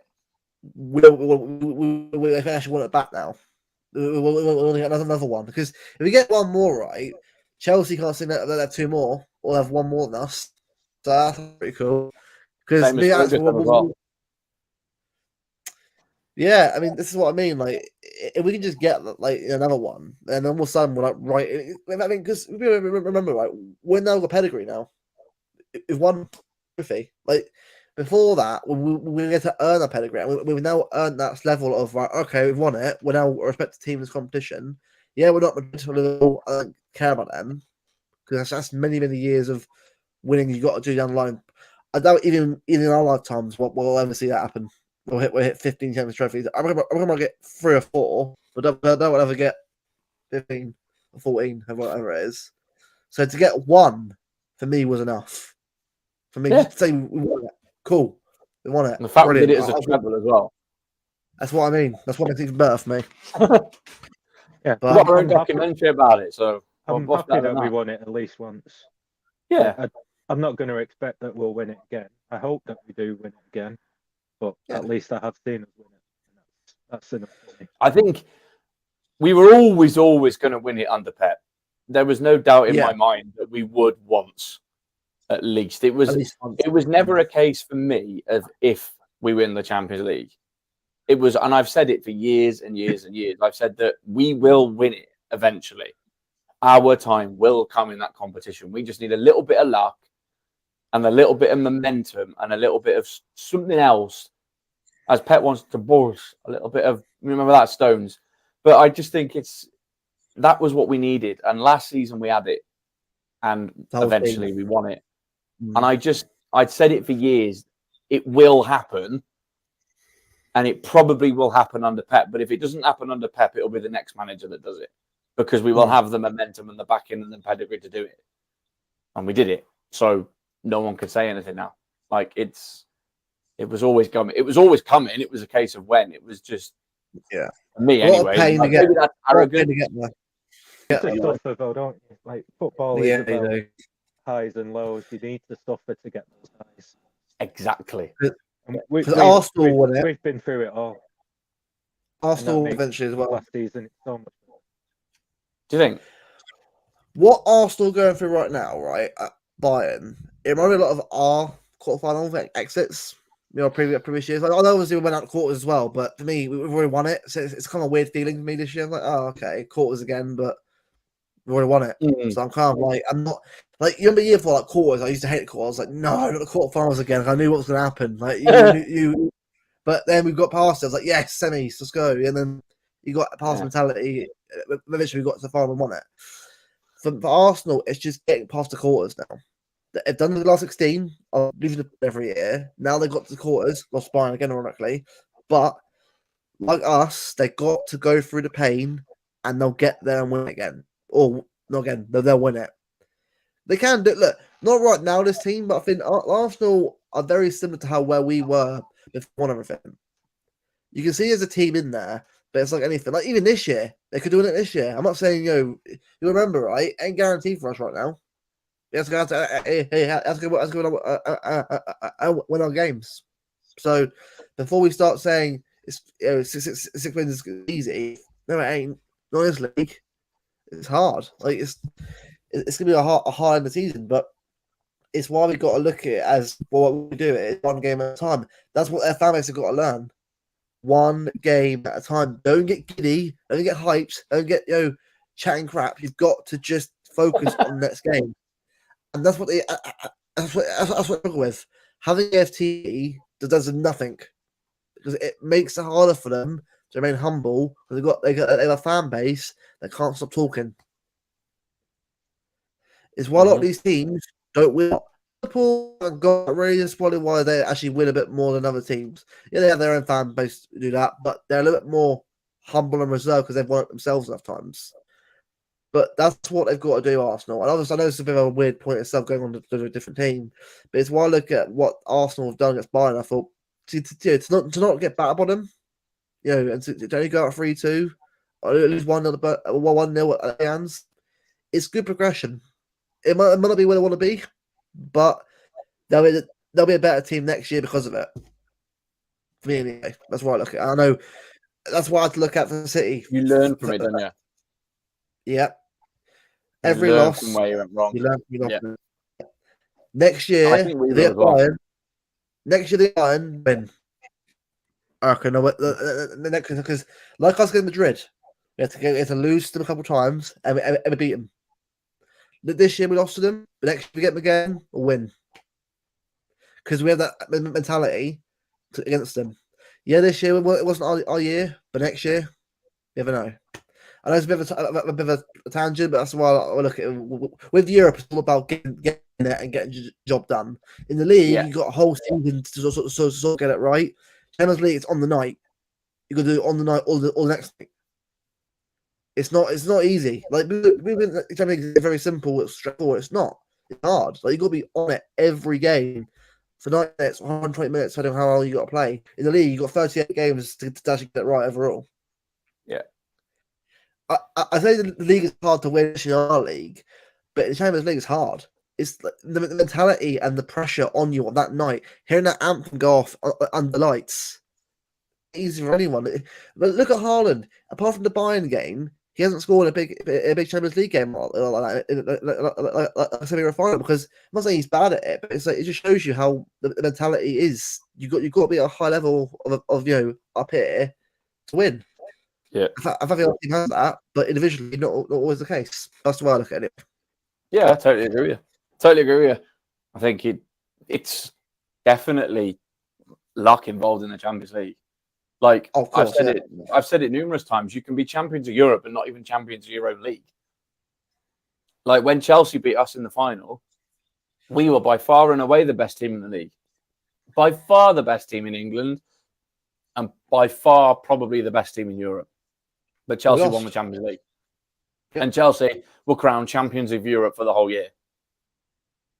we actually want it back now. We'll get another one, because if we get one more right, Chelsea can't say that they have two more or have one more than us. So that's pretty cool. Because yeah, I mean, this is what I mean. Like, if we can just get like another one, and then all of a sudden we're like, right. I mean, because remember, right, we're now got pedigree now. We've won trophy. Like before that, we get to earn a pedigree. We've now earned that level of right. Okay, we've won it. We're now a respected team in this competition. Yeah, we're not Madrid. I don't care about them, because that's many years of winning. You got to do down the line. I doubt even in our lifetimes we'll ever see that happen. We'll hit 15 Champions trophies. I'm gonna get 3 or 4, but I don't ever get 15 or 14, or whatever it is. So to get one for me was enough. For me, just to say we won it. Cool, we won it. And the fact Brilliant. we did it as a treble as well. That's what I mean. That's what makes it even better for me. Yeah, but we've got our own documentary about it, so I'm happy that we won it at least once. Yeah, I'm not going to expect that we'll win it again. I hope that we do win it again. But at least I have seen us win it. And that's enough for me. I think we were always going to win it under Pep. There was no doubt in my mind that we would once, at least. It was never a case for me of if we win the Champions League. It was, and I've said it for years and years and years. I've said that we will win it eventually. Our time will come in that competition. We just need a little bit of luck and a little bit of momentum and a little bit of something else, as Pep wants to bourse, a little bit of, remember that, Stones. But I just think that was what we needed. And last season we had it. And eventually we won it. And I'd said it for years. It will happen. And it probably will happen under Pep. But if it doesn't happen under Pep, it'll be the next manager that does it. Because we will have the momentum and the backing and the pedigree to do it. And we did it. So no one could say anything now. Like, it was always coming. It was always coming. It was a case of when. It was just me anyway. Pain like, to get, maybe that's arrogant. To get there. It's a suffer though, don't you? Like, football is about highs and lows. You need to suffer to get those highs. Exactly. We've been through it all. Arsenal eventually as well. Last season, it's so much more. Do you think? What Arsenal are going through right now, right, at Bayern, it reminds me a lot of our quarterfinal exits, previous years. Like, I know obviously we went out to quarters as well, but for me, we've already won it. So it's kind of a weird feeling to me this year. I'm like, oh, okay, quarters again, but we've already won it. So I'm kind of like, I'm not like, you remember year for like quarters, I used to hate the quarters. I was like, no, not the quarterfinals again. Like, I knew what was going to happen. Like, but then we got past it. I was like, yes, semis, let's go. And then you got past mentality. Eventually we got to the final and won it. For Arsenal, it's just getting past the quarters now. They've done the last 16 every year. Now they've got to the quarters, lost Bayern again, ironically. But like us, they got to go through the pain and they'll get there and win it again. Or not again, they'll win it. They can do it. Look, not right now, this team, but I think Arsenal are very similar to where we were before won everything. You can see there's a team in there, but it's like anything. Like even this year, they could do it this year. I'm not saying, you remember, right? Ain't guaranteed for us right now. He has to go win our games. So before we start saying six wins is easy, no, it ain't. Not this league. It's hard. Like it's gonna be a hard in the season, but it's why we got to look at it as what we do. It's one game at a time. That's what their fan base have got to learn. One game at a time. Don't get giddy. Don't get hyped. Don't get chatting crap. You've got to just focus on the next game. And that's what they. That's what I struggle with. Having FTE that does nothing because it makes it harder for them to remain humble. They have a fan base that can't stop talking. It's why a lot of these teams don't win. Liverpool got really disappointed why they actually win a bit more than other teams. Yeah, they have their own fan base to do that, but they're a little bit more humble and reserved because they've won it themselves enough times. But that's what they've got to do, Arsenal. And obviously, I know it's a bit of a weird point itself going on to a different team, but it's why I look at what Arsenal have done against Bayern. I thought to not get back up on them, and to only go out 3-2, or lose 1-0 at the hands, it's good progression. It might not be where they want to be, but they'll be a better team next year because of it. For me, anyway, that's why I look at it. I know that's why I have to look at for City. You learn from it, don't you? Yeah. Every loss, from where you went wrong. You learn from Next year, I think we will as well. Bayern. Next year, the Bayern win. I reckon the next, because like us against Madrid, we had to lose to them a couple of times and we beat them. This year we lost to them. The next year we get them again, we'll win. Because we have that mentality against them. Yeah, this year it wasn't our year, but next year, you never know. I know it's a bit of a tangent, but that's why I look at it. With Europe, it's all about getting there and getting the job done. In the league, you've got a whole season to sort of get it right. Champions League, it's on the night. You've got to do it on the night or the next night. It's not easy. Like Champions League is very simple, it's straightforward. It's not. It's hard. Like you've got to be on it every game for 90 minutes, 120 minutes, depending on how long you got to play. In the league, you've got 38 games to actually get it right overall. Yeah. I say the league is hard to win in our league, but the Champions League is hard. It's the mentality and the pressure on you on that night. Hearing that anthem go off under lights, easy for anyone. But look at Haaland. Apart from the Bayern game, he hasn't scored a big Champions League game like a semi-final. Because I'm not saying he's bad at it, but it's it just shows you how the mentality is. You've got to be at a high level of up here to win. Yeah, I think our team has that, but individually, not always the case. That's the way I look at it. Yeah, I totally agree with you. I think it's definitely luck involved in the Champions League. Like I've said it numerous times. You can be champions of Europe and not even champions of your own league. Like when Chelsea beat us in the final, we were by far and away the best team in the league, by far the best team in England, and by far probably the best team in Europe. But Chelsea won the Champions League. Yeah. And Chelsea were crowned champions of Europe for the whole year,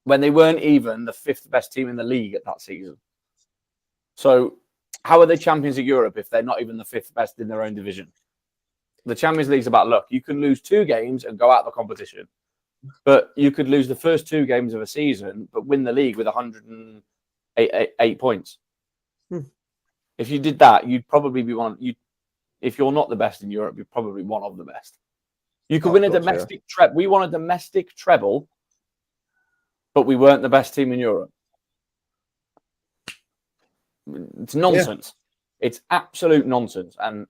when they weren't even the fifth best team in the league at that season. So how are they champions of Europe if they're not even the fifth best in their own division? The Champions League's about luck. You can lose 2 games and go out of the competition, but you could lose the first 2 games of a season but win the league with 108 points. If you did that, you'd probably be one. If you're not the best in Europe, you're probably one of the best. You could win a domestic treble. We won a domestic treble, but we weren't the best team in Europe. It's nonsense. Yeah. It's absolute nonsense. And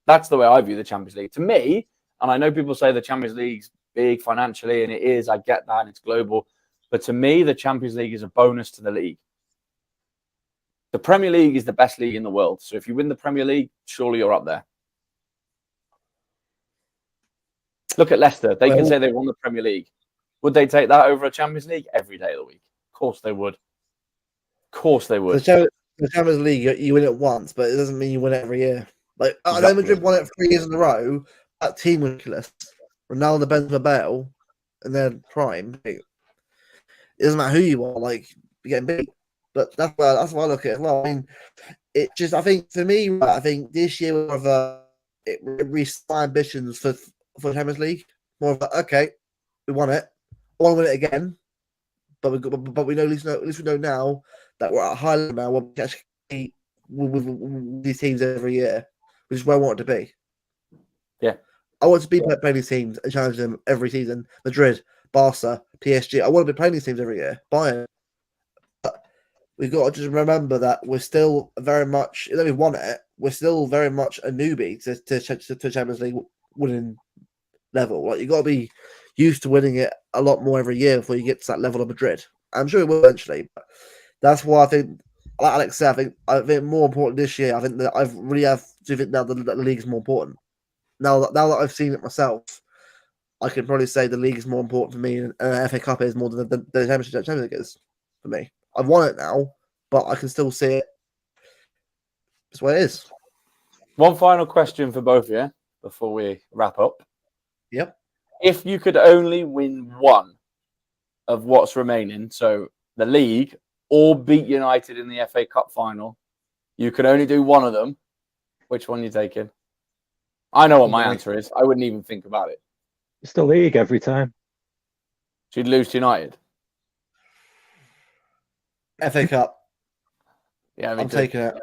that's the way I view the Champions League. To me, and I know people say the Champions League's big financially, and it is. I get that, and it's global. But to me, the Champions League is a bonus to the league. The Premier League is the best league in the world. So if you win the Premier League, surely you're up there. Look at Leicester. They can say they won the Premier League. Would they take that over a Champions League every day of the week? Of course they would. Of course they would. The Champions League, you win it once, but it doesn't mean you win it every year. Like exactly. I know Madrid won it 3 years in a row. That team was ridiculous. Ronaldo, Benzema, Bale, and then prime. It doesn't matter who you are. Like you're getting beat. But that's why I look at it as well. I mean, I think for me, I think this year more of it reached my ambitions for the Champions League. More of okay, we won it. I want to win it again, but we know at least we know now that we're at a high level now. Where we can actually compete with these teams every year, which is where I want it to be. Yeah, I want to be playing these teams and challenge them every season. Madrid, Barca, PSG. I want to be playing these teams every year. Bayern. We've got to just remember that we're still very much, even though we've won it, we're still very much a newbie to Champions League winning level. Like you've got to be used to winning it a lot more every year before you get to that level of Madrid. I'm sure it will eventually, but that's why I think, like Alex said, I think more important this year. I think that I really have do you think now the league is more important? Now that I've seen it myself, I can probably say the league is more important for me, and FA Cup is more than the Championship is for me. I've won it now, but I can still see it. That's what it is. One final question for both of you before we wrap up. Yep. If you could only win one of what's remaining, so the league or beat United in the FA Cup final, you could only do one of them. Which one are you taking? I know what my answer is. I wouldn't even think about it. It's the league every time. So you'd lose to United? FA Cup. Yeah, I'm taking it.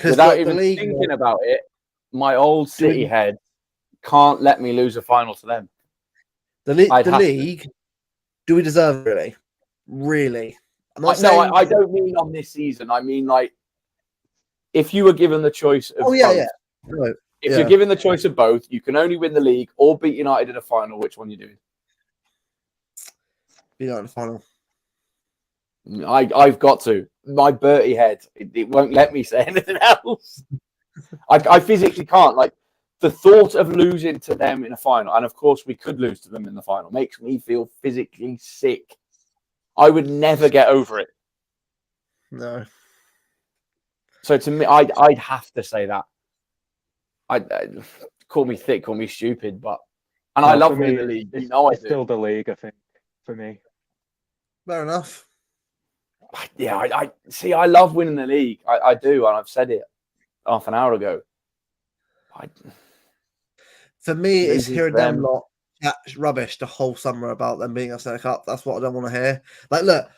Without even thinking about it, my old City head can't let me lose a final to them. The league, do we deserve it, really? Really? I don't mean on this season. I mean, like, if you were given the choice of both. Right. If you're given the choice of both, you can only win the league or beat United in a final. Which one are you doing? Beat United in the final. I've got to. My Bertie head, it won't let me say anything else. I physically can't. Like, the thought of losing to them in a final, and of course we could lose to them in the final, makes me feel physically sick. I would never get over it. No. So to me, I'd have to say that. I call me thick, call me stupid, but I love winning the league. It's still the league, I think, for me. Fair enough. Yeah, I see. I love winning the league. I do, and I've said it half an hour ago. For me, it's hearing them lot chat rubbish the whole summer about them being upset Cup. That's what I don't want to hear. Like, look,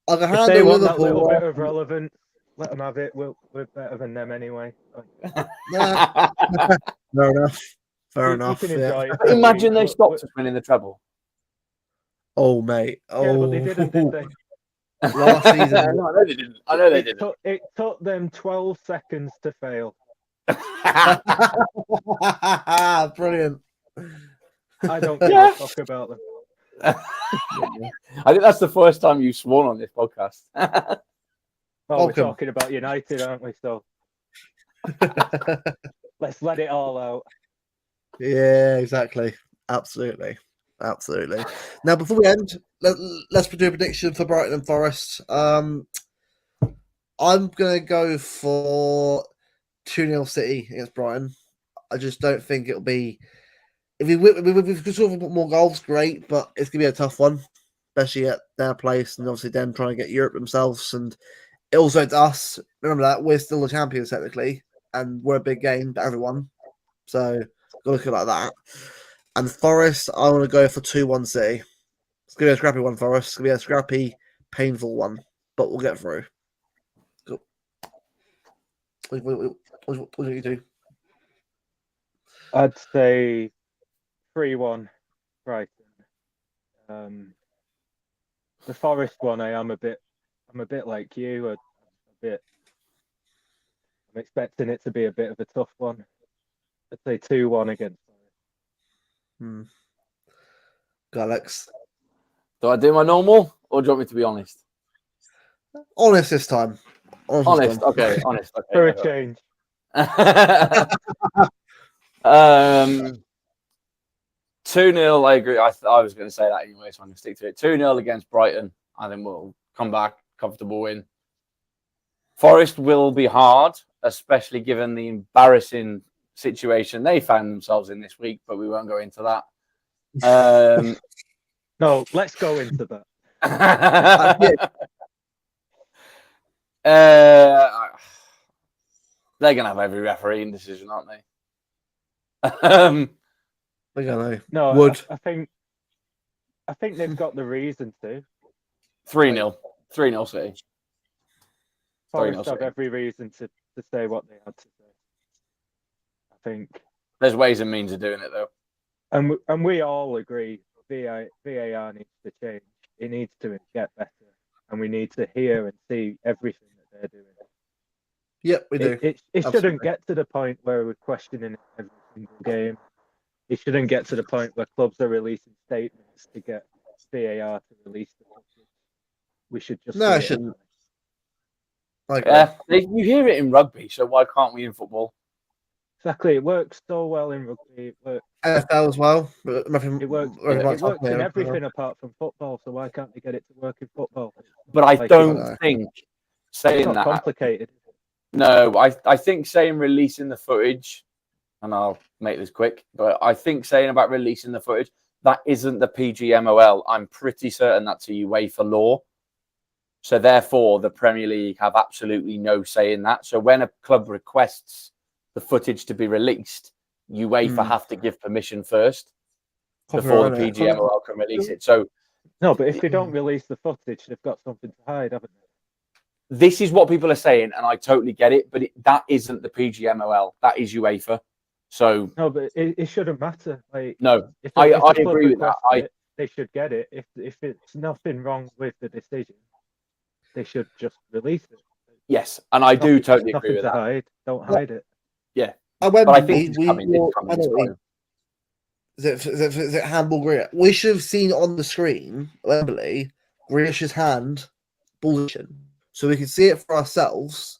I can handle they want Liverpool. That little bit of relevance. Let them have it. We're better than them anyway. Fair enough. Fair enough. You can enjoy it. Imagine they stopped us winning the treble. Oh, mate. Oh, yeah, but they didn't, did they? Last season. No, I know they didn't. I know they didn't. It took them 12 seconds to fail. Brilliant. I don't give a fuck about them. I think that's the first time you've sworn on this podcast. We're talking about United, aren't we? So let's let it all out. Yeah, exactly. Absolutely. Now, before we end, let's do a prediction for Brighton and Forest. I'm going to go for 2-0 City against Brighton. I just don't think it'll be... If we sort of put more goals, great, but it's going to be a tough one, especially at their place, and obviously them trying to get Europe themselves. And also it's us. Remember that we're still the champions technically, and we're a big game for everyone. So got to look at it like that. And Forest, I want to go for 2-1 City. It's going to be a scrappy one, Forest. It's going to be a scrappy, painful one, but we'll get through. Cool. What do you do? I'd say 3-1 Brighton. The Forest one, I'm a bit like you. I'm expecting it to be a bit of a tough one. I'd say 2-1 against Forest. Go, Alex. Do I do my normal, or do you want me to be honest? Honest this time. Honest. Okay, honest. Okay, for a change. 2-0, I agree. I was going to say that anyway, so I'm going to stick to it. 2-0 against Brighton, and then we'll come back, comfortable win. Forest will be hard, especially given the embarrassing situation they found themselves in this week, but we won't go into that. No, let's go into that. They're going to have every refereeing decision, aren't they? I don't know. No, Would. I think they've got the reason to. 3-0. 3-0 City. Forest have every reason to say what they had to say. I think there's ways and means of doing it, though. And we all agree VAR needs to change. It needs to get better. And we need to hear and see everything that they're doing. Yep, we do. It shouldn't get to the point where we're questioning it every single game. It shouldn't get to the point where clubs are releasing statements to get VAR to release the footage. We should just... No, it shouldn't. You hear it in rugby, so why can't we in football? Exactly. It works so well in rugby. It works. NFL as well. But It works in everything apart from football. So why can't they get it to work in football? But I Like, don't think it's saying not that. complicated. No, I think saying releasing the footage, and I'll make this quick, but I think saying about releasing the footage, that isn't the PGMOL. I'm pretty certain that's a UEFA law. So therefore, the Premier League have absolutely no say in that. So when a club requests the footage to be released, UEFA have to give permission first before the PGMOL can release it. So no, but if they don't release the footage, they've got something to hide, haven't they? This is what people are saying, and I totally get it, but that isn't the PGMOL. That is UEFA. So no, but it shouldn't matter. Like, no, if I agree with that. They should get it. If it's nothing wrong with the decision, they should just release it. Yes, and I do totally agree with that. Hide. Don't hide it. Yeah, but I think it's coming. Is it handball Grealish? We should have seen on the screen Wembley Grealish's hand bullshit, so we can see it for ourselves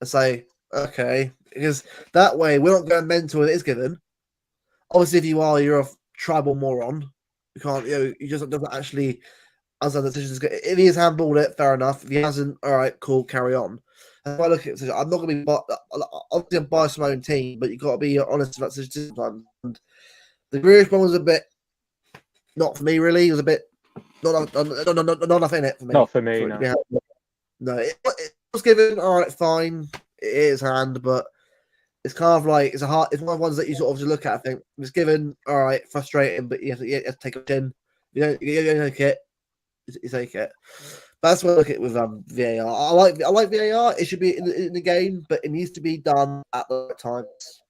and say, okay, because that way we're not going mental when it is given. Obviously, if you are, you're a tribal moron. You can't, you just doesn't actually understand the decisions. If he has handballed it, fair enough. If he hasn't, all right, cool, carry on. And if I look at it, I'm not going to be obviously I'm biased to my own team, but you've got to be honest about decisions sometimes. And the Grealish one was a bit not for me, really. It was a bit not enough in it for me. Not for me, no. No, it was given, all right, fine. It is hand, but it's kind of like it's one of the ones that you sort of just look at. I think it's given, all right, frustrating, but you have to take a chin. You don't take it. You take it. That's what I look at with VAR. I like VAR. It should be in the game, but it needs to be done at the right times.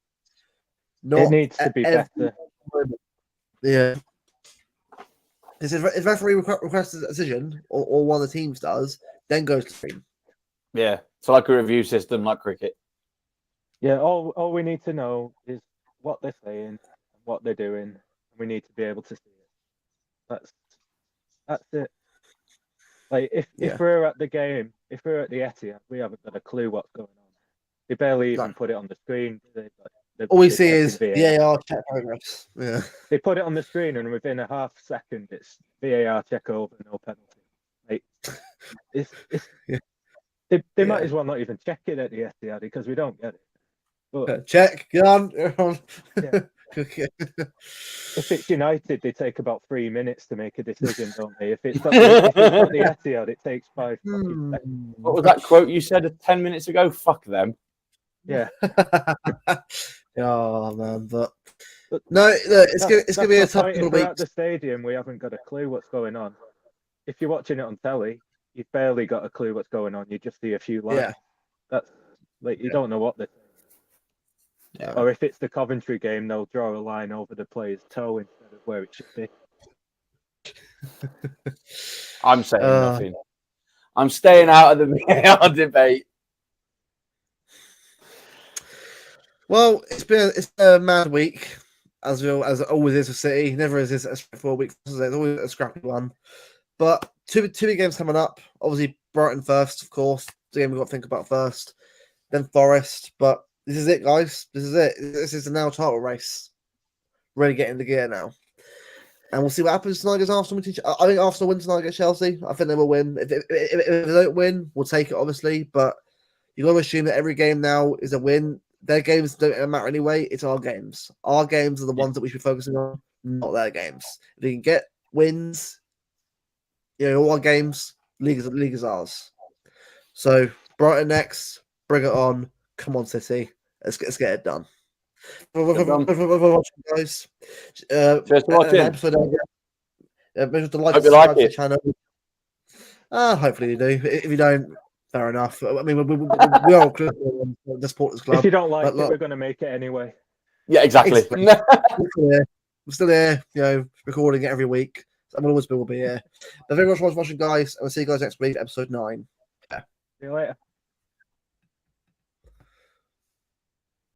It needs to be better. Moment. Yeah. Because if referee requests a decision, or one of the teams does, then goes to screen. Yeah, it's like a review system, like cricket. Yeah, all we need to know is what they're saying, what they're doing, and we need to be able to see it. That's it. Like if we're at the game, if we're at the Etihad, we haven't got a clue what's going on. They barely even put it on the screen. All we see is VAR check progress. Yeah. They put it on the screen, and within a half second, it's VAR check over, no penalty. Like, they might as well not even check it at the Etihad because we don't get it. But, check, get on. Yeah. If it's United, they take about 3 minutes to make a decision, don't they? If it's at the Etihad, it takes 5 seconds. What was that quote you said 10 minutes ago? Fuck them. Yeah. Oh man, but no, it's gonna be a tough week. At the stadium, we haven't got a clue what's going on. If you're watching it on telly, you've barely got a clue what's going on. You just see a few lines. Yeah. That's like you don't know what they're saying. Yeah. Or if it's the Coventry game, they'll draw a line over the player's toe instead of where it should be. I'm saying nothing. I'm staying out of the VAR debate. Well, it's been a mad week, as it always is for City. Never is this a straightforward week. It's always a scrappy one. But two big games coming up. Obviously, Brighton first, of course. The game we've got to think about first. Then Forest. But this is it, guys. This is it. This is the now title race. Really getting the gear now. And we'll see what happens tonight against Arsenal. I think Arsenal win tonight against Chelsea. I think they will win. If they don't win, we'll take it, obviously. But you've got to assume that every game now is a win. Their games don't matter anyway. It's our games. Our games are the ones that we should be focusing on, not their games. If they can get wins, all our games, league is ours. So Brighton next, bring it on. Come on, City. Let's get it done. Guys. Cheers for watching. Make sure to like Hope and you like subscribe to the it. channel. Hopefully you do. If you don't, fair enough. I mean, we are the supporters club. If you don't like it, we're going to make it anyway. Yeah, exactly. We're still here, recording it every week. I'm always will be here. But thank you very much for watching, guys, and we'll see you guys next week, episode 9. See you later.